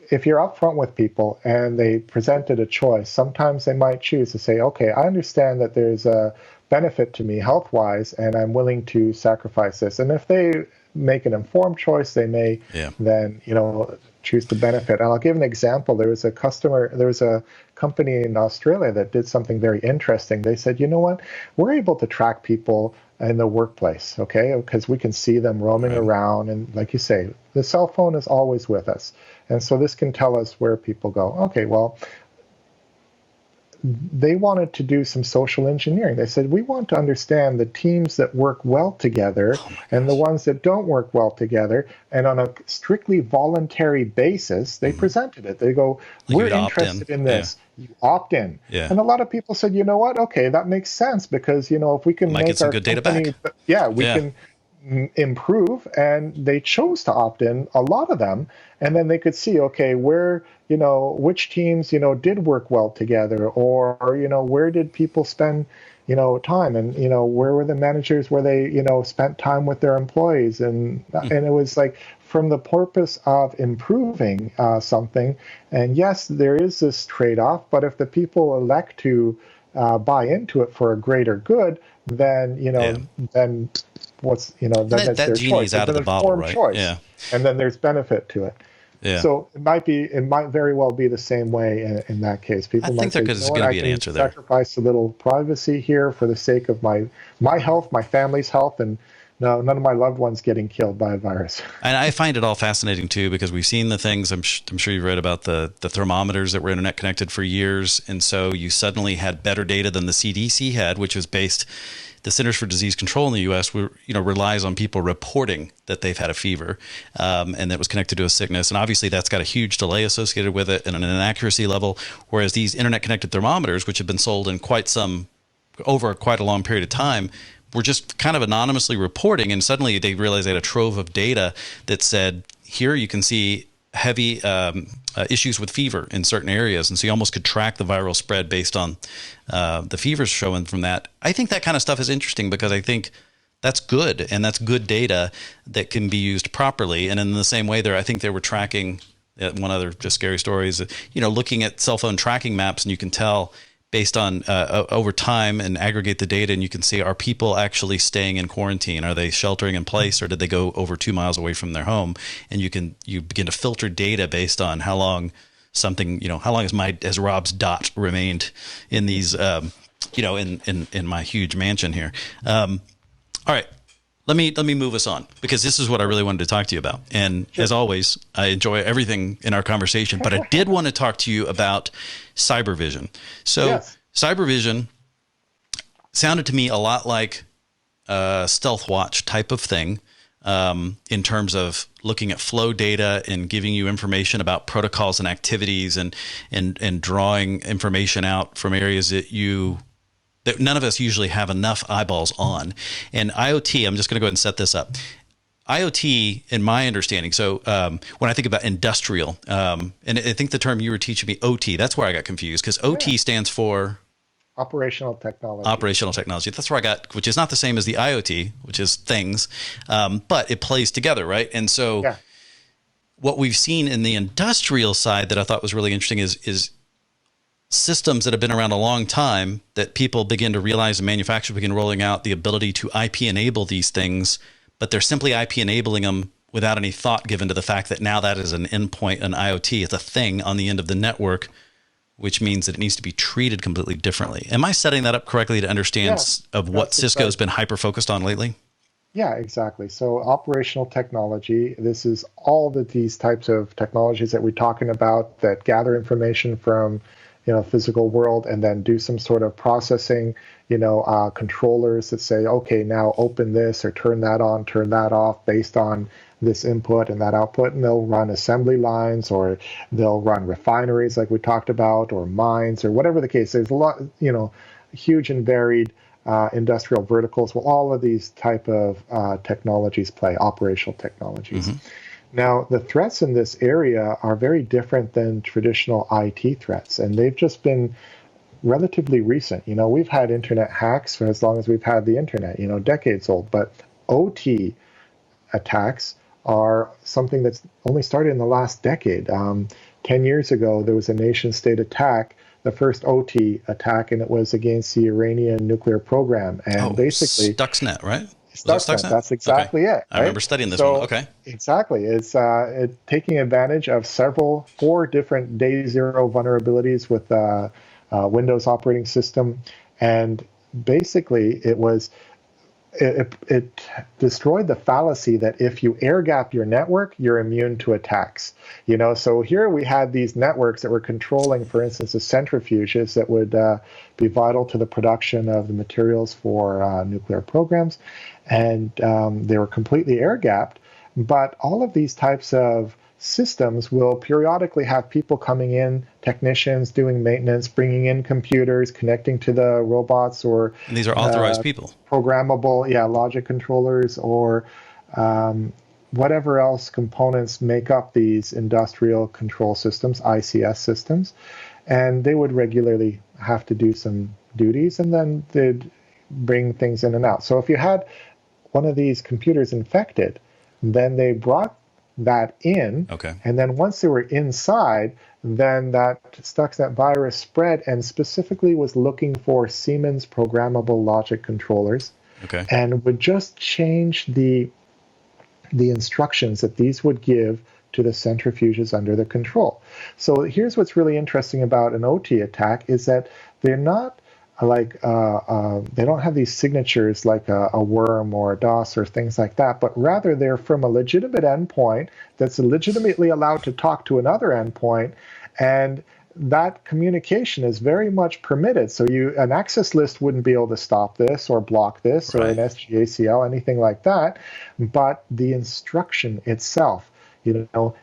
if you're upfront with people and they presented a choice, sometimes they might choose to say, okay, I understand that there's a benefit to me health-wise, and I'm willing to sacrifice this. And if they make an informed choice, they may then, choose the benefit. And I'll give an example. There was a company in Australia that did something very interesting. They said, you know what, we're able to track people in the workplace, okay, because we can see them roaming around. And like you say, the cell phone is always with us. And so this can tell us where people go. Okay, well, they wanted to do some social engineering. They said, we want to understand the teams that work well together and the ones that don't work well together. And on a strictly voluntary basis, they presented it. They go, we're interested in this. You opt in. Yeah. And a lot of people said, you know what? Okay, that makes sense because, if we can make some our good data back. we can improve, and they chose to opt in, a lot of them, and then they could see, okay, where, which teams, did work well together, or, where did people spend, time, and, where were the managers where they, spent time with their employees, and it was like from the purpose of improving something. And yes, there is this trade-off, but if the people elect to buy into it for a greater good, then, then what's, then that's that their genie's choice. out of the bottle, right? Choice. Yeah. And then there's benefit to it. Yeah. So it might very well be the same way in that case. People might say, there's going to be an answer there. Sacrifice a little privacy here for the sake of my health, my family's health, and no, none of my loved ones getting killed by a virus. And I find it all fascinating too, because we've seen the things. I'm sure you've read about the thermometers that were internet connected for years, and so you suddenly had better data than the CDC had, which was based. The Centers for Disease Control in the U.S. Relies on people reporting that they've had a fever, and that was connected to a sickness. And obviously, that's got a huge delay associated with it and an inaccuracy level. Whereas these internet-connected thermometers, which have been sold in over quite a long period of time, were just kind of anonymously reporting. And suddenly, they realized they had a trove of data that said, here you can see heavy issues with fever in certain areas. And so you almost could track the viral spread based on the fevers showing from that. I think that kind of stuff is interesting because I think that's good, and that's good data that can be used properly. And in the same way I think they were tracking One other just scary story is, looking at cell phone tracking maps, and you can tell based on over time and aggregate the data, and you can see, are people actually staying in quarantine? Are they sheltering in place, or did they go over 2 miles away from their home? And you begin to filter data based on how long how long has Rob's dot remained in these, in my huge mansion here. All right. Let me move us on, because this is what I really wanted to talk to you about. And as always, I enjoy everything in our conversation, but I did want to talk to you about cyber vision. So cyber vision sounded to me a lot like a stealth watch type of thing, in terms of looking at flow data and giving you information about protocols and activities, and drawing information out from areas that none of us usually have enough eyeballs on. And IoT, I'm just going to go ahead and set this up. IoT, in my understanding, so when I think about industrial, and I think the term you were teaching me, OT, that's where I got confused, because OT stands for operational technology. Operational technology. That's where I got, which is not the same as the IoT, which is things, but it plays together, right? And so what we've seen in the industrial side that I thought was really interesting is systems that have been around a long time that people begin to realize, and manufacturers begin rolling out the ability to IP enable these things, but they're simply IP enabling them without any thought given to the fact that now that is an endpoint, an IoT. It's a thing on the end of the network, which means that it needs to be treated completely differently. Am I setting that up correctly to understand of what Cisco's been hyper-focused on lately? Yeah, exactly. So operational technology, this is all these types of technologies that we're talking about that gather information from physical world and then do some sort of processing, controllers that say, okay, now open this or turn that on, turn that off based on this input and that output. And they'll run assembly lines, or they'll run refineries like we talked about, or mines, or whatever the case. There's a lot, huge and varied industrial verticals. Well, all of these type of technologies play, operational technologies. Mm-hmm. Now, the threats in this area are very different than traditional IT threats, and they've just been relatively recent. We've had internet hacks for as long as we've had the internet, decades old, but OT attacks are something that's only started in the last decade. 10 years ago, there was a nation-state attack, the first OT attack, and it was against the Iranian nuclear program. And basically, Stuxnet, right? Stuxnet, that's exactly it. Right? I remember studying this one. Okay. Exactly. It's taking advantage of 4 different day zero vulnerabilities with Windows operating system. And basically, it destroyed the fallacy that if you air gap your network, you're immune to attacks. So here we had these networks that were controlling, for instance, the centrifuges that would be vital to the production of the materials for nuclear programs. And they were completely air gapped. But all of these types of systems will periodically have people coming in, technicians doing maintenance, bringing in computers, connecting to the robots, or and these are authorized people, programmable, logic controllers, or whatever else components make up these industrial control systems, ICS systems, and they would regularly have to do some duties, and then they'd bring things in and out. So if you had one of these computers infected, then they brought that in, and then once they were inside, then that Stuxnet virus spread and specifically was looking for Siemens programmable logic controllers, and would just change the instructions that these would give to the centrifuges under their control. So here's what's really interesting about an OT attack is that they're not like they don't have these signatures like a worm or a DOS or things like that, but rather they're from a legitimate endpoint that's legitimately allowed to talk to another endpoint, and that communication is very much permitted. So an access list wouldn't be able to stop this or block this, or an SGACL, anything like that, but the instruction itself,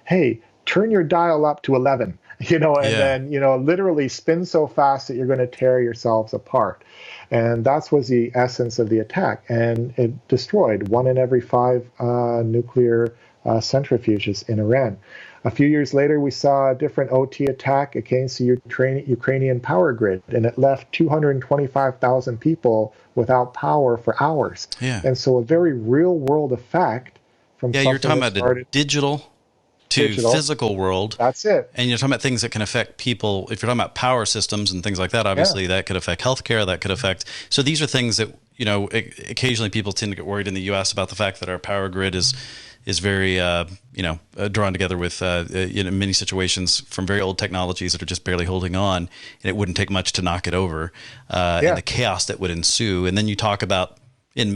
hey, turn your dial up to 11. Then, literally spin so fast that you're going to tear yourselves apart. And that was the essence of the attack. And it destroyed 1 in every 5 nuclear centrifuges in Iran. A few years later, we saw a different OT attack against the Ukrainian power grid, and it left 225,000 people without power for hours. Yeah. And so a very real-world effect from something you're talking about the digital to digital, physical world. That's it. And you're talking about things that can affect people. If you're talking about power systems and things like that, obviously that could affect healthcare. That could affect. So these are things that, you know, occasionally people tend to get worried in the U.S. about the fact that our power grid is very, drawn together with, in many situations from very old technologies that are just barely holding on, and it wouldn't take much to knock it over, and the chaos that would ensue. And then you talk about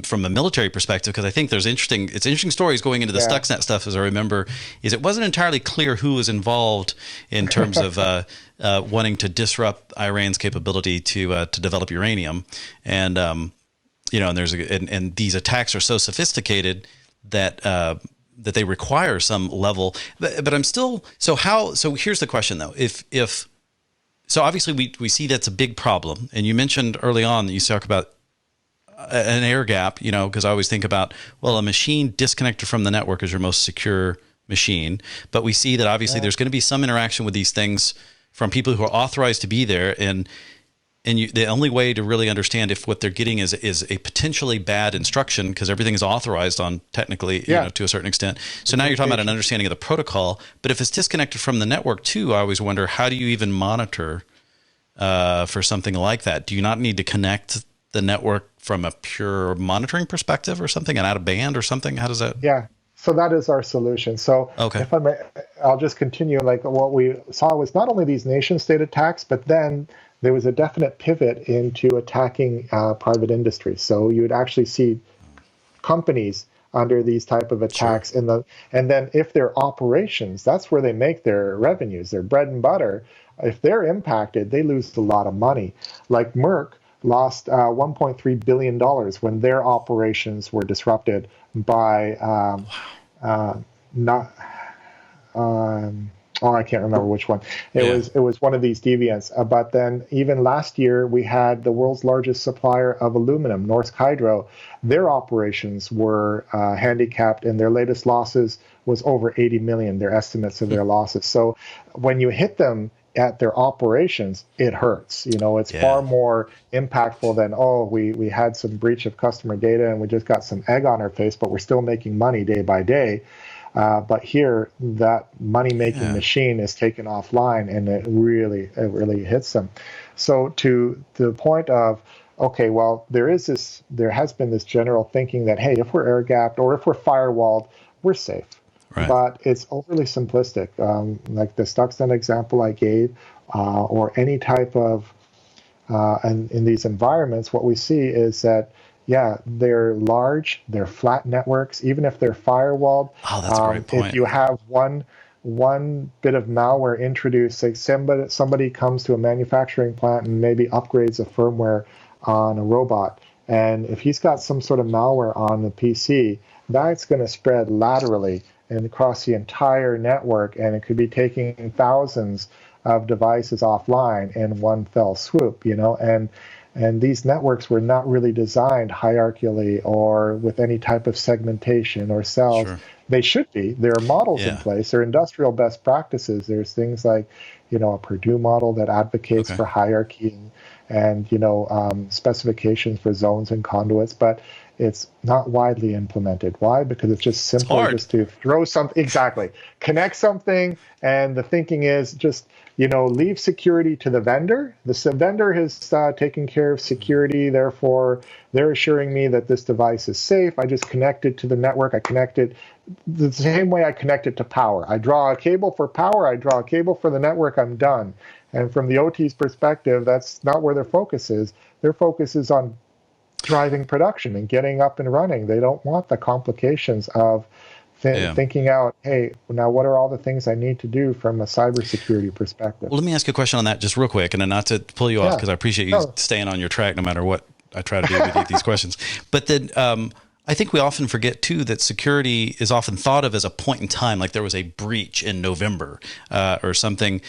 from a military perspective, because I think it's interesting stories going into the Stuxnet stuff, as I remember, is it wasn't entirely clear who was involved in terms of wanting to disrupt Iran's capability to develop uranium. And, and these attacks are so sophisticated that they require some level, but I'm still, so here's the question though. So obviously we see that's a big problem. And you mentioned early on that you talk about an air gap, because I always think about, well, a machine disconnected from the network is your most secure machine. But we see that obviously there's going to be some interaction with these things from people who are authorized to be there. And the only way to really understand if what they're getting is a potentially bad instruction, because everything is authorized on technically, to a certain extent. So now you're talking about an understanding of the protocol. But if it's disconnected from the network too, I always wonder, how do you even monitor for something like that? Do you not need to connect the network from a pure monitoring perspective or something, and out of band or something? How does that? Yeah. So that is our solution. So if I may, I'll just continue. Like, what we saw was not only these nation state attacks, but then there was a definite pivot into attacking private industry. So you would actually see companies under these type of attacks. Sure. And then if their operations, that's where they make their revenues, their bread and butter. If they're impacted, they lose a lot of money. Like Merck lost $1.3 billion when their operations were disrupted by I can't remember which one. It was one of these deviants. But then even last year, we had the world's largest supplier of aluminum, Norsk Hydro. Their operations were handicapped, and their latest losses was over 80 million, their estimates of their losses. So when you hit them at their operations, it hurts. It's far more impactful than, we had some breach of customer data and we just got some egg on our face, but we're still making money day by day. But here, that money-making machine is taken offline, and it really hits them. So to the point of, there has been this general thinking that, hey, if we're air-gapped or if we're firewalled, we're safe. Right. But it's overly simplistic, like the Stuxnet example I gave, or any type of, and in these environments, what we see is that, they're large, they're flat networks, even if they're firewalled. Oh, that's a great point. If you have one bit of malware introduced, like somebody comes to a manufacturing plant and maybe upgrades a firmware on a robot, and if he's got some sort of malware on the PC, that's going to spread laterally and across the entire network, and it could be taking thousands of devices offline in one fell swoop, and these networks were not really designed hierarchically or with any type of segmentation or cells. Sure. They should be. There are models in place. There are industrial best practices. There's things like, a Purdue model that advocates for hierarchy and specifications for zones and conduits, but it's not widely implemented. Why? Because it's just simply just to throw something, connect something, and the thinking is just, leave security to the vendor. The vendor has taken care of security, therefore they're assuring me that this device is safe. I just connect it to the network. I connect it the same way I connect it to power. I draw a cable for power, I draw a cable for the network, I'm done. And from the OT's perspective, that's not where their focus is. Their focus is on driving production and getting up and running. They don't want the complications of thinking out, hey, now what are all the things I need to do from a cybersecurity perspective? Well, let me ask you a question on that just real quick, and then not to pull you off, because I appreciate you staying on your track no matter what I try to do with these questions. But then I think we often forget, too, that security is often thought of as a point in time, like there was a breach in November or something.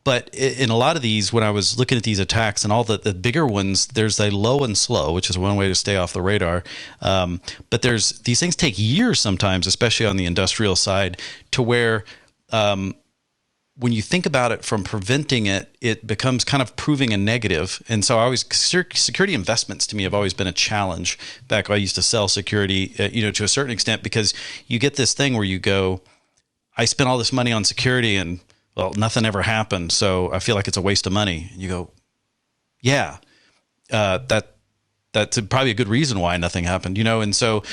But in a lot of these, when I was looking at these attacks and all the bigger ones, there's a low and slow, which is one way to stay off the radar. But these things take years sometimes, especially on the industrial side, to where when you think about it from preventing it, it becomes kind of proving a negative. And so security investments to me have always been a challenge. Back when I used to sell security, to a certain extent, because you get this thing where you go, I spent all this money on security and, well, nothing ever happened. So I feel like it's a waste of money. And you go, yeah, that's probably a good reason why nothing happened, And so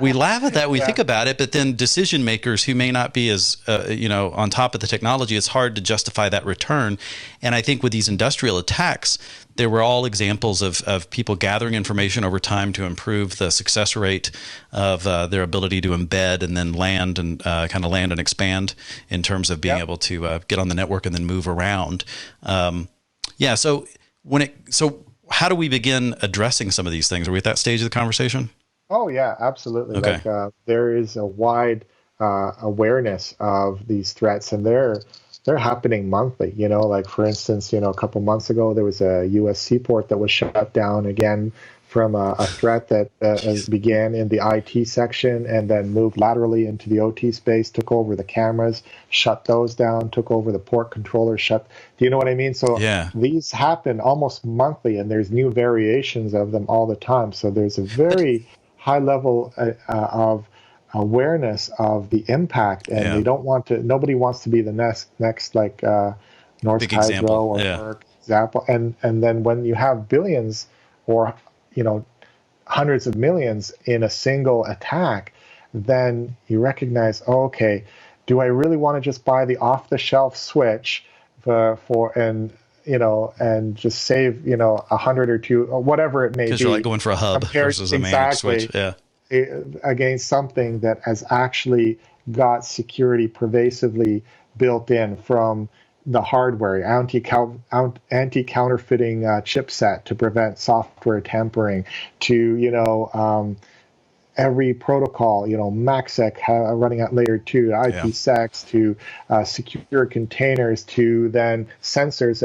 we laugh at that. We think about it, but then decision makers who may not be as, on top of the technology, it's hard to justify that return. And I think with these industrial attacks, there were all examples of people gathering information over time to improve the success rate of their ability to embed and then land and kind of land and expand in terms of being able to get on the network and then move around. So how do we begin addressing some of these things? Are we at that stage of the conversation? Oh, yeah, absolutely. Okay. Like there is a wide awareness of these threats, and they're happening monthly. Like for instance, a couple months ago, there was a U.S. seaport that was shut down again from a threat that began in the IT section and then moved laterally into the OT space, took over the cameras, shut those down, took over the port controllers, do you know what I mean? So these happen almost monthly, and there's new variations of them all the time. So there's a very high level of awareness of the impact, and they don't want to. Nobody wants to be the next like North Hydro or Merck example. And then when you have billions or hundreds of millions in a single attack, then you recognize, do I really want to just buy the off-the-shelf switch and just save 100 or two or whatever it may be? Because you're like going for a hub versus a managed switch. Yeah. Against something that has actually got security pervasively built in from the hardware, anti-counterfeiting chipset to prevent software tampering, to every protocol, MACsec running at layer 2, IPsec to secure containers, to then sensors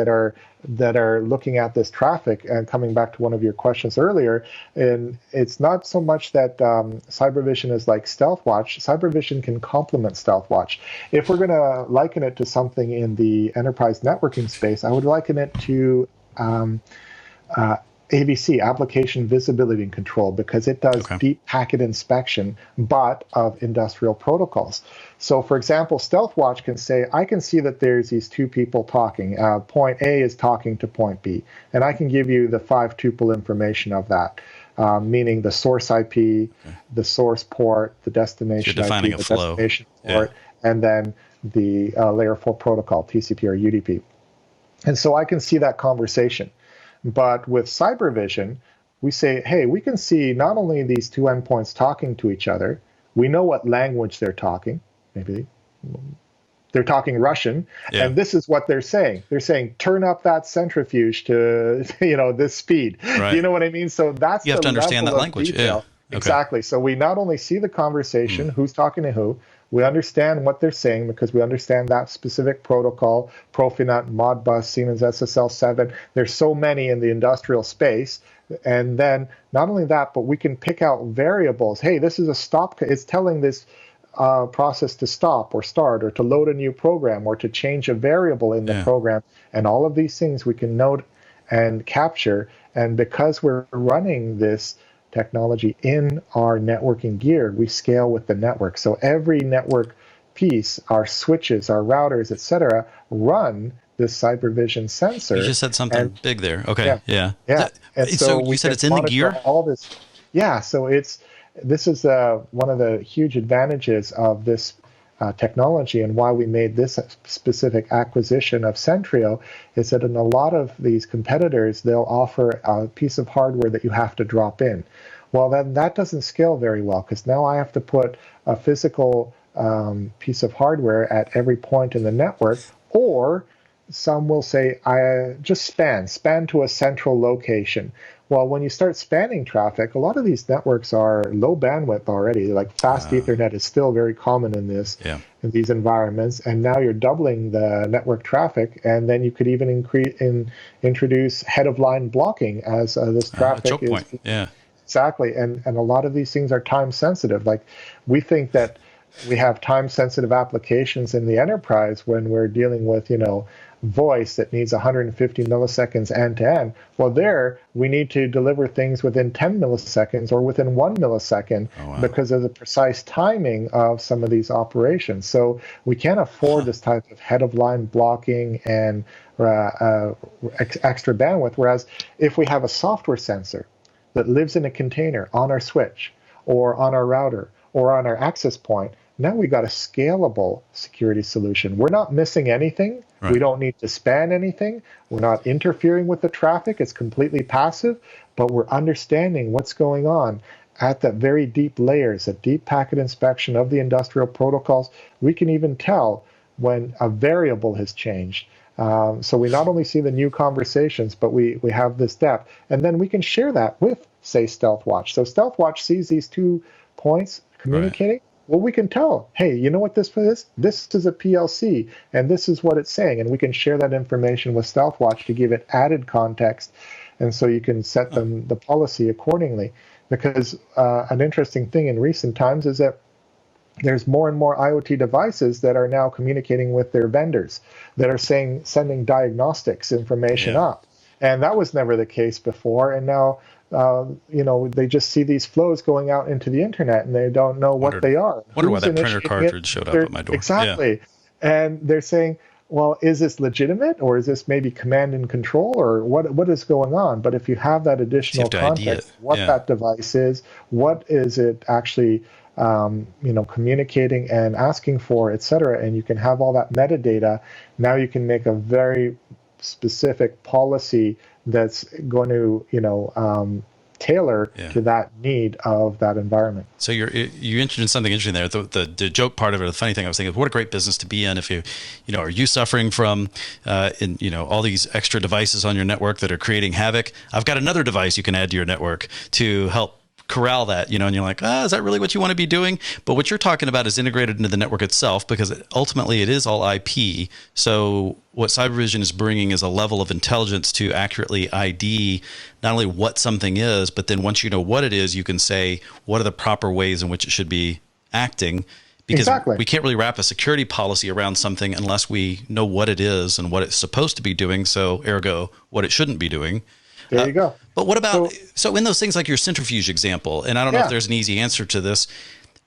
that are looking at this traffic. And coming back to one of your questions earlier, and it's not so much that cybervision is like StealthWatch. Cybervision can complement StealthWatch. If we're going to liken it to something in the enterprise networking space, I would liken it to AVC, Application Visibility and Control, because it does deep packet inspection, but of industrial protocols. So, for example, StealthWatch can say, I can see that there's these two people talking. Point A is talking to point B, and I can give you the 5-tuple information of that, meaning the source IP, the source port, the destination IP, the destination port, and then the layer 4 protocol, TCP or UDP. And so I can see that conversation. But with cybervision, we say, hey, we can see not only these two endpoints talking to each other, we know what language they're talking. Maybe they're talking Russian, and this is what they're saying. They're saying, turn up that centrifuge to this speed. Right. Do you know what I mean? So that's you have to understand that language. Detail. Yeah. Exactly. So we not only see the conversation, who's talking to who, we understand what they're saying because we understand that specific protocol, Profinet, Modbus, Siemens SSL7. There's so many in the industrial space. And then not only that, but we can pick out variables. Hey, this is a stop. It's telling this process to stop or start or to load a new program or to change a variable in the program. And all of these things we can note and capture. And because we're running this technology in our networking gear, we scale with the network. So every network piece, our switches, our routers, etc., run this cybervision sensor. You just said something big there. Okay. Yeah. And so you said it's in the gear? All this. Yeah. So this is one of the huge advantages of this technology, and why we made this specific acquisition of Centrio is that in a lot of these competitors, they'll offer a piece of hardware that you have to drop in. Well, then that doesn't scale very well, because now I have to put a physical piece of hardware at every point in the network, or some will say, I just span to a central location. Well, when you start spanning traffic, a lot of these networks are low bandwidth already. Like fast Ethernet is still very common in in these environments. And now you're doubling the network traffic, and then you could even introduce head-of-line blocking as this traffic choke point. Yeah. Exactly. And a lot of these things are time sensitive. Like we think that we have time-sensitive applications in the enterprise when we're dealing with, voice that needs 150 milliseconds end-to-end. Well, there, we need to deliver things within 10 milliseconds or within 1 millisecond because of the precise timing of some of these operations. So we can't afford this type of head-of-line blocking and extra bandwidth, whereas if we have a software sensor that lives in a container on our switch or on our router or on our access point, now we got a scalable security solution. We're not missing anything. Right. We don't need to span anything. We're not interfering with the traffic. It's completely passive, but we're understanding what's going on at that very deep layers, that deep packet inspection of the industrial protocols. We can even tell when a variable has changed. So we not only see the new conversations, but we have this depth. And then we can share that with, say, StealthWatch. So StealthWatch sees these 2 points communicating. Right. Well, we can tell, hey, you know what this is? This is a PLC, and this is what it's saying. And we can share that information with StealthWatch to give it added context. And so you can set them the policy accordingly. Because an interesting thing in recent times is that there's more and more IoT devices that are now communicating with their vendors that are sending diagnostics information up. And that was never the case before. And now, they just see these flows going out into the internet and they don't know what they are. Wonder why that printer cartridge showed up at my door. Exactly. Yeah. And they're saying, well, is this legitimate or is this maybe command and control or what is going on? But if you have that additional context, what that device is, what is it actually communicating and asking for, et cetera, and you can have all that metadata. Now you can make a very specific policy that's going to, tailor to that need of that environment. So you mentioned something interesting there. The joke part of it, the funny thing I was thinking, what a great business to be in if are you suffering from, all these extra devices on your network that are creating havoc? I've got another device you can add to your network to help corral that, and you're like, is that really what you want to be doing? But what you're talking about is integrated into the network itself, because ultimately it is all IP. So what cybervision is bringing is a level of intelligence to accurately ID not only what something is, but then once you know what it is, you can say, what are the proper ways in which it should be acting? Because we can't really wrap a security policy around something unless we know what it is and what it's supposed to be doing. So ergo, what it shouldn't be doing. There you go. But what about, so in those things like your centrifuge example, and I don't know if there's an easy answer to this,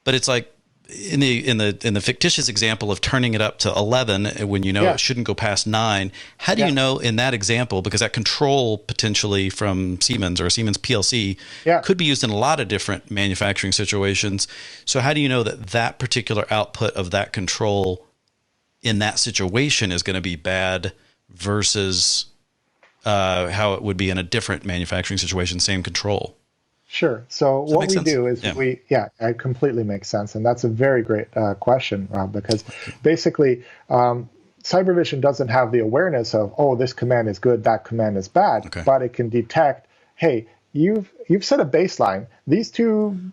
but it's like in the fictitious example of turning it up to 11 when it shouldn't go past 9, how do you know in that example, because that control potentially from Siemens or a Siemens PLC could be used in a lot of different manufacturing situations. So how do you know that particular output of that control in that situation is going to be bad versus how it would be in a different manufacturing situation, same control? Sure. So what we do is it completely makes sense. And that's a very great question, Rob, because basically cybervision doesn't have the awareness of, this command is good, that command is bad, but it can detect, hey, you've set a baseline. These two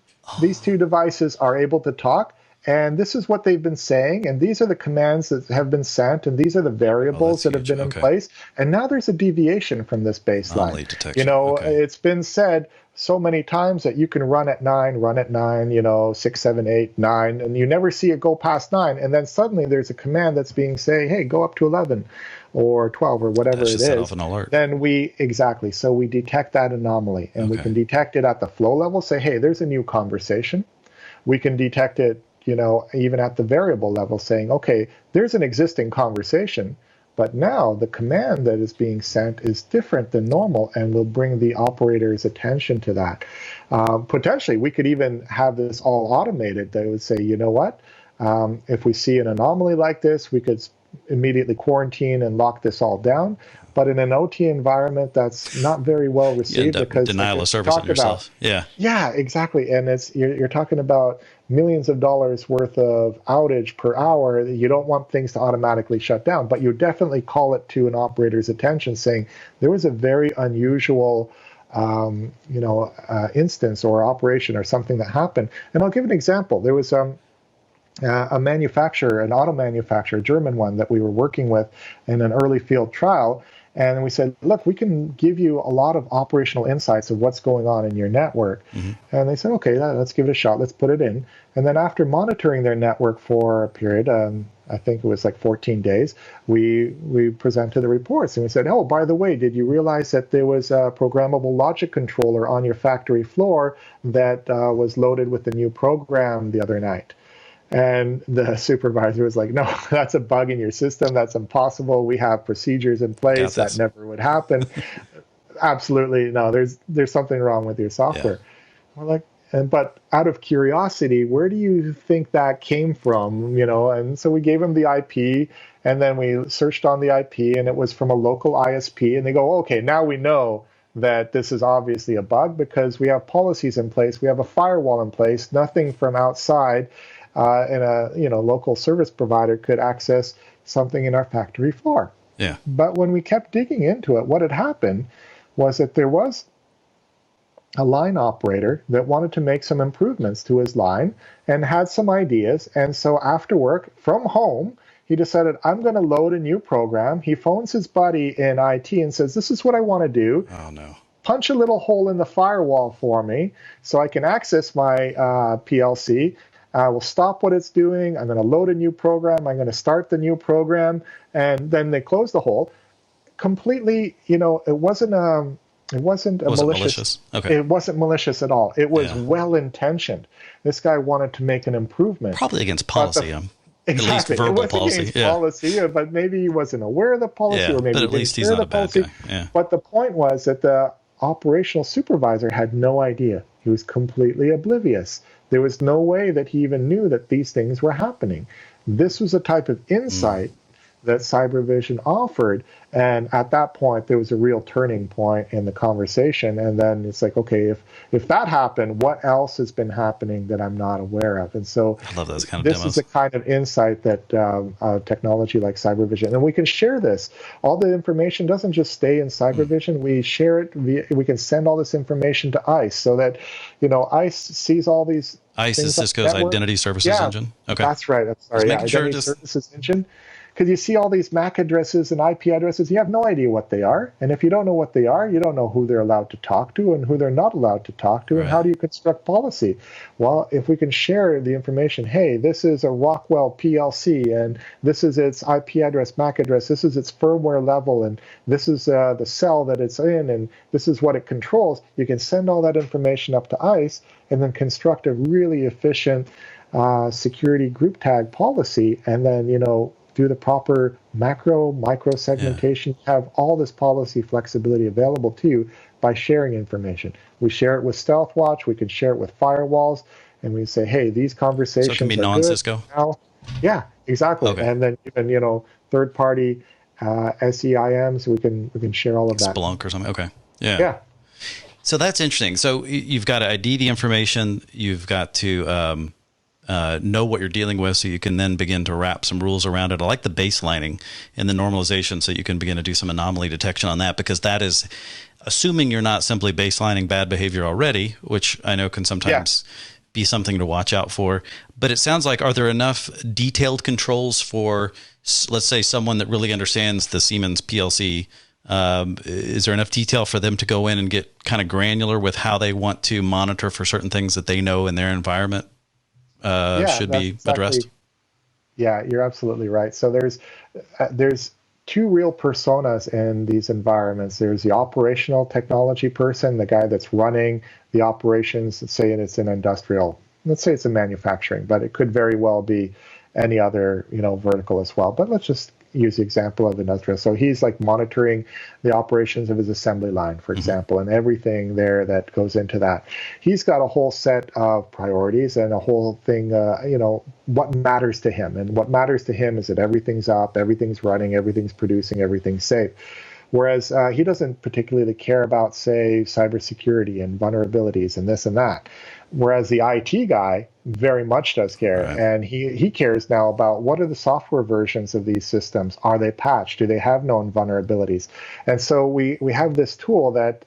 devices are able to talk. And this is what they've been saying, and these are the commands that have been sent, and these are the variables that have been in place. And now there's a deviation from this baseline. It's been said so many times that you can run at 9, 6, 7, 8, 9, and you never see it go past 9. And then suddenly there's a command that's being saying, hey, go up to 11 or 12 or whatever it is. Set off an alert. Then so we detect that anomaly, and we can detect it at the flow level, say, hey, there's a new conversation. We can detect it even at the variable level, saying, okay, there's an existing conversation, but now the command that is being sent is different than normal, and we'll bring the operator's attention to that. Potentially, we could even have this all automated. That would say, you know what, if we see an anomaly like this, we could immediately quarantine and lock this all down. But in an OT environment, that's not very well received because denial of service on yourself. Yeah, exactly. And you're talking about millions of dollars worth of outage per hour. You don't want things to automatically shut down, but you definitely call it to an operator's attention, saying there was a very unusual instance or operation or something that happened. And I'll give an example. There was a manufacturer, an auto manufacturer, a German one that we were working with in an early field trial. And we said, look, we can give you a lot of operational insights of what's going on in your network. And they said, okay, let's give it a shot. Let's put it in. And then after monitoring their network for a period, I think it was like 14 days, we presented the reports. And we said, oh, by the way, did you realize that there was a programmable logic controller on your factory floor that was loaded with the new program the other night? And the supervisor was like, no, that's a bug in your system. That's impossible. We have procedures in place. That never would happen. Absolutely. No, there's something wrong with your software. Yeah. We're like, but out of curiosity, where do you think that came from? And so we gave him the IP, and then we searched on the IP, and it was from a local ISP. And they go, okay, now we know that this is obviously a bug because we have policies in place. We have a firewall in place. Nothing from outside. And a local service provider could access something in our factory floor. Yeah. But when we kept digging into it, what had happened was that there was a line operator that wanted to make some improvements to his line and had some ideas. And so after work, from home, he decided, I'm going to load a new program. He phones his buddy in IT and says, this is what I want to do. Oh, no. Punch a little hole in the firewall for me so I can access my PLC. We'll stop what it's doing. I'm going to load a new program. I'm going to start the new program. And then they close the hole. Completely, it wasn't malicious. Okay. It wasn't malicious at all. It was well-intentioned. This guy wanted to make an improvement. Probably against policy. Exactly. At least verbal it policy. Against policy, but maybe he wasn't aware of the policy, or maybe but at least he's not a bad guy. Yeah. But the point was that the operational supervisor had no idea. He was completely oblivious. There was no way that he even knew that these things were happening. This was a type of insight that Cybervision offered. And at that point, there was a real turning point in the conversation. And then it's like, okay, if that happened, what else has been happening that I'm not aware of? And so I love those kind of this demos. is the kind of insight that technology like Cybervision, and we can share this. All the information doesn't just stay in Cybervision. We share it. We can send all this information to ICE so that, ICE sees all these. ICE is Cisco's Identity Services Engine. Okay. That's right. I'm sorry. Identity Services Engine. Because you see all these MAC addresses and IP addresses, you have no idea what they are. And if you don't know what they are, you don't know who they're allowed to talk to and who they're not allowed to talk to, and how do you construct policy? Well, if we can share the information, hey, this is a Rockwell PLC, and this is its IP address, MAC address, this is its firmware level, and this is the cell that it's in, and this is what it controls, you can send all that information up to ICE and then construct a really efficient security group tag policy, and then, do the proper micro segmentation, have all this policy flexibility available to you by sharing information. We share it with StealthWatch, we can share it with firewalls, and we say, hey, these conversations so it can be are non-Cisco? Now. Yeah, exactly. Okay. And then even, third-party SEIMs, we can share all of that. Splunk or something. Okay. Yeah. Yeah. So that's interesting. So you've got to ID the information. You've got to know what you're dealing with, so you can then begin to wrap some rules around it. I like the baselining and the normalization, so you can begin to do some anomaly detection on that, because that is assuming you're not simply baselining bad behavior already, which I know can sometimes be something to watch out for. But it sounds like, are there enough detailed controls for, let's say, someone that really understands the Siemens PLC? Is there enough detail for them to go in and get kind of granular with how they want to monitor for certain things that they know in their environment should be addressed? Yeah, you're absolutely right. So there's two real personas in these environments. There's the operational technology person, the guy that's running the operations. Let's say it's in industrial. Let's say it's in manufacturing, but it could very well be any other vertical as well. But let's just use the example of industrial. So he's like monitoring the operations of his assembly line, for example, and everything there that goes into that. He's got a whole set of priorities and a whole thing, what matters to him. And what matters to him is that everything's up, everything's running, everything's producing, everything's safe. Whereas he doesn't particularly care about, say, cybersecurity and vulnerabilities and this and that. Whereas the IT guy very much does care. Right. And he cares now about what are the software versions of these systems? Are they patched? Do they have known vulnerabilities? And so we have this tool that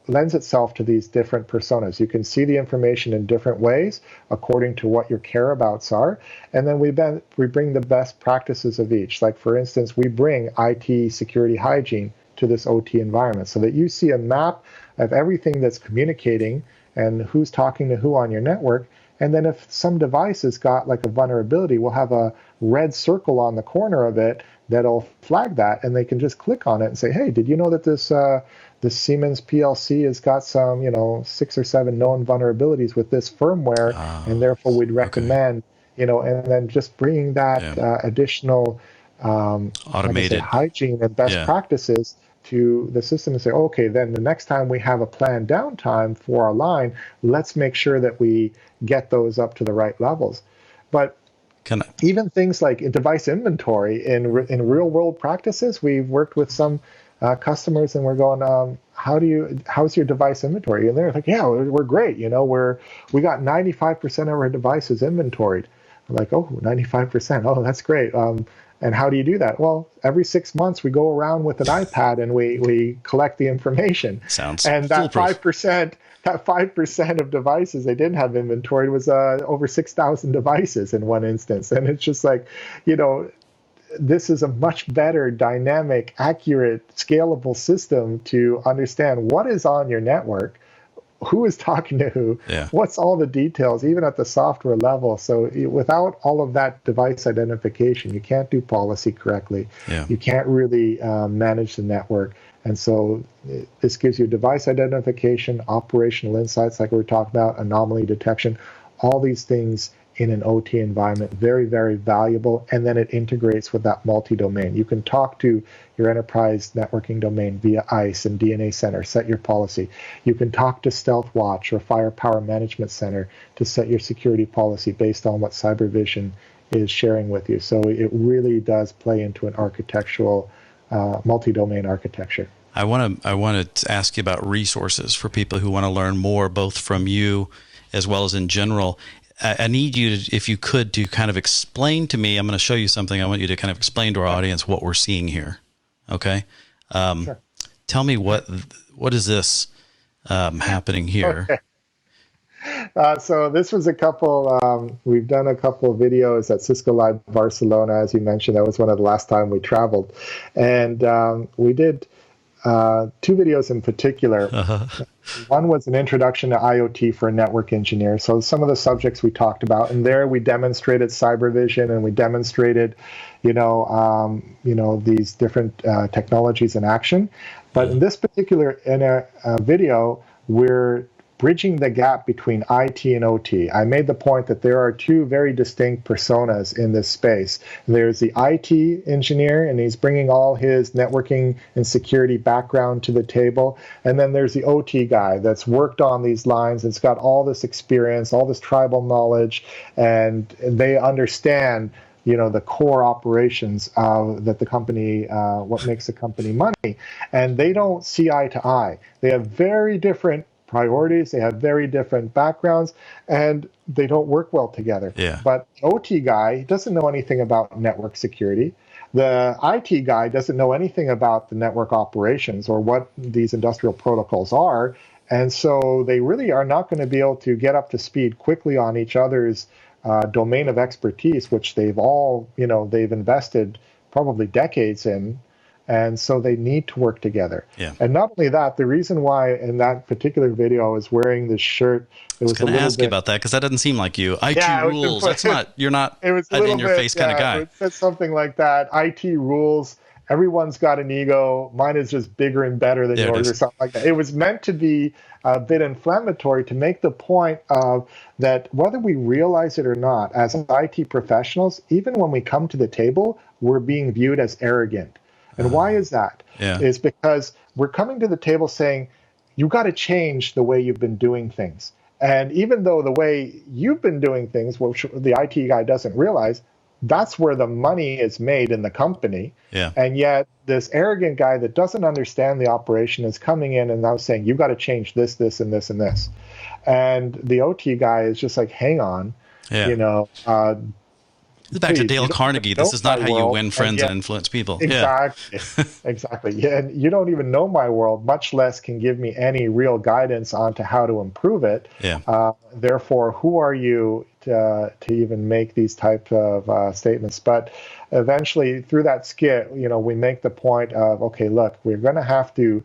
lends itself to these different personas. You can see the information in different ways according to what your care abouts are. And then we bring the best practices of each. Like, for instance, we bring IT security hygiene to this OT environment so that you see a map of everything that's communicating and who's talking to who on your network. And then if some device has got like a vulnerability, we'll have a red circle on the corner of it that'll flag that, and they can just click on it and say, hey, did you know that this Siemens PLC has got some, 6 or 7 known vulnerabilities with this firmware, and therefore we'd recommend, and then just bringing that additional automated hygiene and best practices to the system and say, okay, then the next time we have a planned downtime for our line, let's make sure that we get those up to the right levels. But even things like device inventory in real world practices, we've worked with some customers and we're going, how's your device inventory? And they're like, yeah, we're great. We got 95% of our devices inventoried. I'm like, oh, 95%. Oh, that's great. And how do you do that? Well, every 6 months we go around with an iPad and we collect the information. Sounds and that foolproof. 5% of devices they didn't have inventoried was over 6,000 devices in one instance. And it's just like, this is a much better, dynamic, accurate, scalable system to understand what is on your network, who is talking to who, what's all the details, even at the software level. So without all of that device identification, you can't do policy correctly. You can't really manage the network. And so this gives you device identification, operational insights like we were talking about, anomaly detection, all these things in an OT environment, very, very valuable. And then it integrates with that multi-domain. You can talk to your enterprise networking domain via ICE and DNA Center, set your policy. You can talk to StealthWatch or Firepower Management Center to set your security policy based on what CyberVision is sharing with you. So it really does play into an architectural multi-domain architecture. I want to ask you about resources for people who want to learn more, both from you as well as in general. I need you to, if you could, to kind of explain to me. I'm going to show you something. I want you to kind of explain to our audience what we're seeing here. Okay. Sure. Tell me what is this happening here? Okay. So this was we've done a couple of videos at Cisco Live Barcelona, as you mentioned. That was one of the last time we traveled. And we did 2 videos in particular. One was an introduction to IoT for a network engineer. So some of the subjects we talked about, and there we demonstrated CyberVision and we demonstrated, these different technologies in action. But in this particular video, we're bridging the gap between IT and OT. I made the point that there are 2 very distinct personas in this space. There's the IT engineer, and he's bringing all his networking and security background to the table. And then there's the OT guy that's worked on these lines. It's got all this experience, all this tribal knowledge, and they understand the core operations that the company, what makes the company money. And they don't see eye to eye. They have very different priorities, they have very different backgrounds, and they don't work well together. But OT guy doesn't know anything about network security. The IT guy doesn't know anything about the network operations or what these industrial protocols are. And so they really are not going to be able to get up to speed quickly on each other's domain of expertise, which they've all, they've invested probably decades in. And so they need to work together. And not only that, the reason why in that particular video I was wearing this shirt, I was going to ask you about that because that doesn't seem like you. IT rules. That's not. You're not it was a in your face kind of guy. It said something like that. IT rules. Everyone's got an ego. Mine is just bigger and better than yours, or something like that. It was meant to be a bit inflammatory to make the point of that whether we realize it or not, as IT professionals, even when we come to the table, we're being viewed as arrogant. And why is that? Is because we're coming to the table saying, you got to change the way you've been doing things. And even though the way you've been doing things, which the IT guy doesn't realize, that's where the money is made in the company. And yet this arrogant guy that doesn't understand the operation is coming in and now saying, you got to change this, this, and this, and this. And the OT guy is just like, hang on, back to Please, Dale you don't Carnegie. know This is not my how you world, win and friends yet- and influence people. Exactly. Exactly. Yeah, and you don't even know my world, much less can give me any real guidance on to how to improve it. Yeah. Therefore, who are you to even make these types of statements? But eventually, through that skit, we make the point of, okay, look, we're going to have to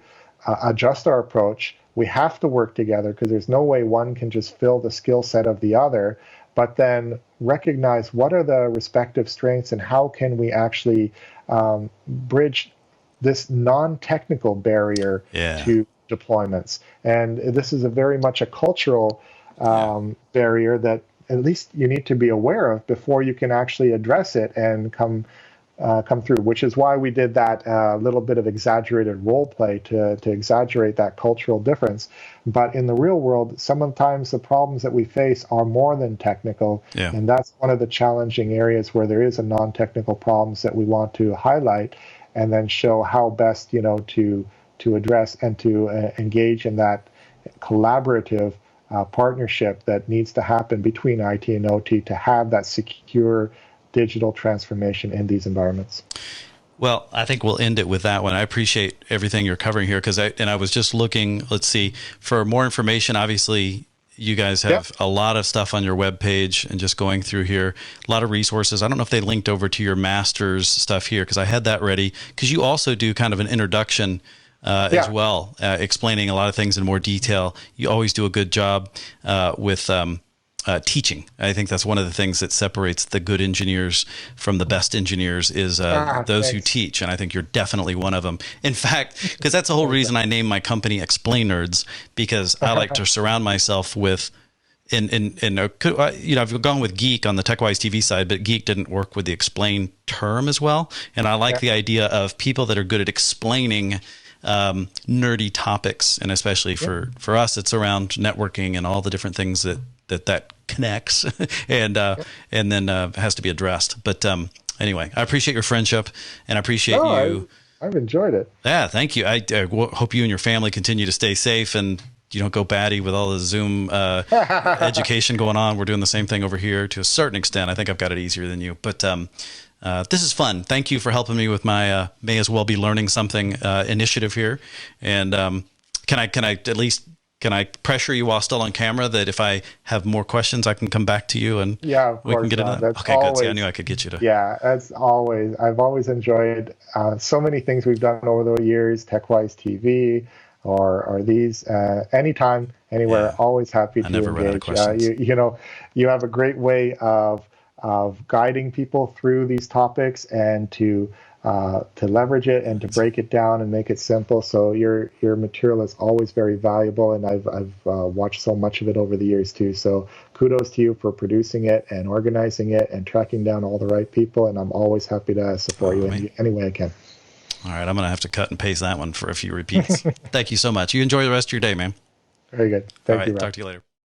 adjust our approach. We have to work together because there's no way one can just fill the skill set of the other, but then recognize what are the respective strengths and how can we actually bridge this non-technical barrier to deployments. And this is very much a cultural barrier that at least you need to be aware of before you can actually address it and come through, which is why we did that little bit of exaggerated role play to exaggerate that cultural difference. But in the real world, sometimes the problems that we face are more than technical, and that's one of the challenging areas where there is a non-technical problems that we want to highlight and then show how best to address and to engage in that collaborative partnership that needs to happen between IT and OT to have that secure digital transformation in these environments. Well, I think we'll end it with that one. I appreciate everything you're covering here because I was just looking, let's see, for more information. Obviously, you guys have a lot of stuff on your webpage and just going through here, a lot of resources. I don't know if they linked over to your master's stuff here because I had that ready because you also do kind of an introduction as well, explaining a lot of things in more detail. You always do a good job with teaching. I think that's one of the things that separates the good engineers from the best engineers is those who teach. And I think you're definitely one of them. In fact, because that's the whole reason I named my company ExplaiNerds, because I like to surround myself with I've gone with geek on the TechWise TV side, but geek didn't work with the explain term as well. And I like the idea of people that are good at explaining nerdy topics. And especially for us, it's around networking and all the different things that connects and then has to be addressed. But anyway, I appreciate your friendship and I appreciate you. I've enjoyed it. Yeah, thank you. I hope you and your family continue to stay safe and you don't go batty with all the Zoom education going on. We're doing the same thing over here to a certain extent. I think I've got it easier than you, but this is fun. Thank you for helping me with my may as well be learning something initiative here. And can I pressure you while still on camera that if I have more questions, I can come back to you and we can get into that? Okay, good. See, I knew I could get you to. Yeah, as always, I've always enjoyed so many things we've done over the years, TechWise TV or these, anytime, anywhere, always happy to never ran out of engage. You have a great way of guiding people through these topics and to leverage it and to break it down and make it simple. So your material is always very valuable, and I've watched so much of it over the years too. So kudos to you for producing it and organizing it and tracking down all the right people. And I'm always happy to support you any way I can. All right, I'm going to have to cut and paste that one for a few repeats. Thank you so much. You enjoy the rest of your day, man. Very good. Thank you, Rob. Talk to you later.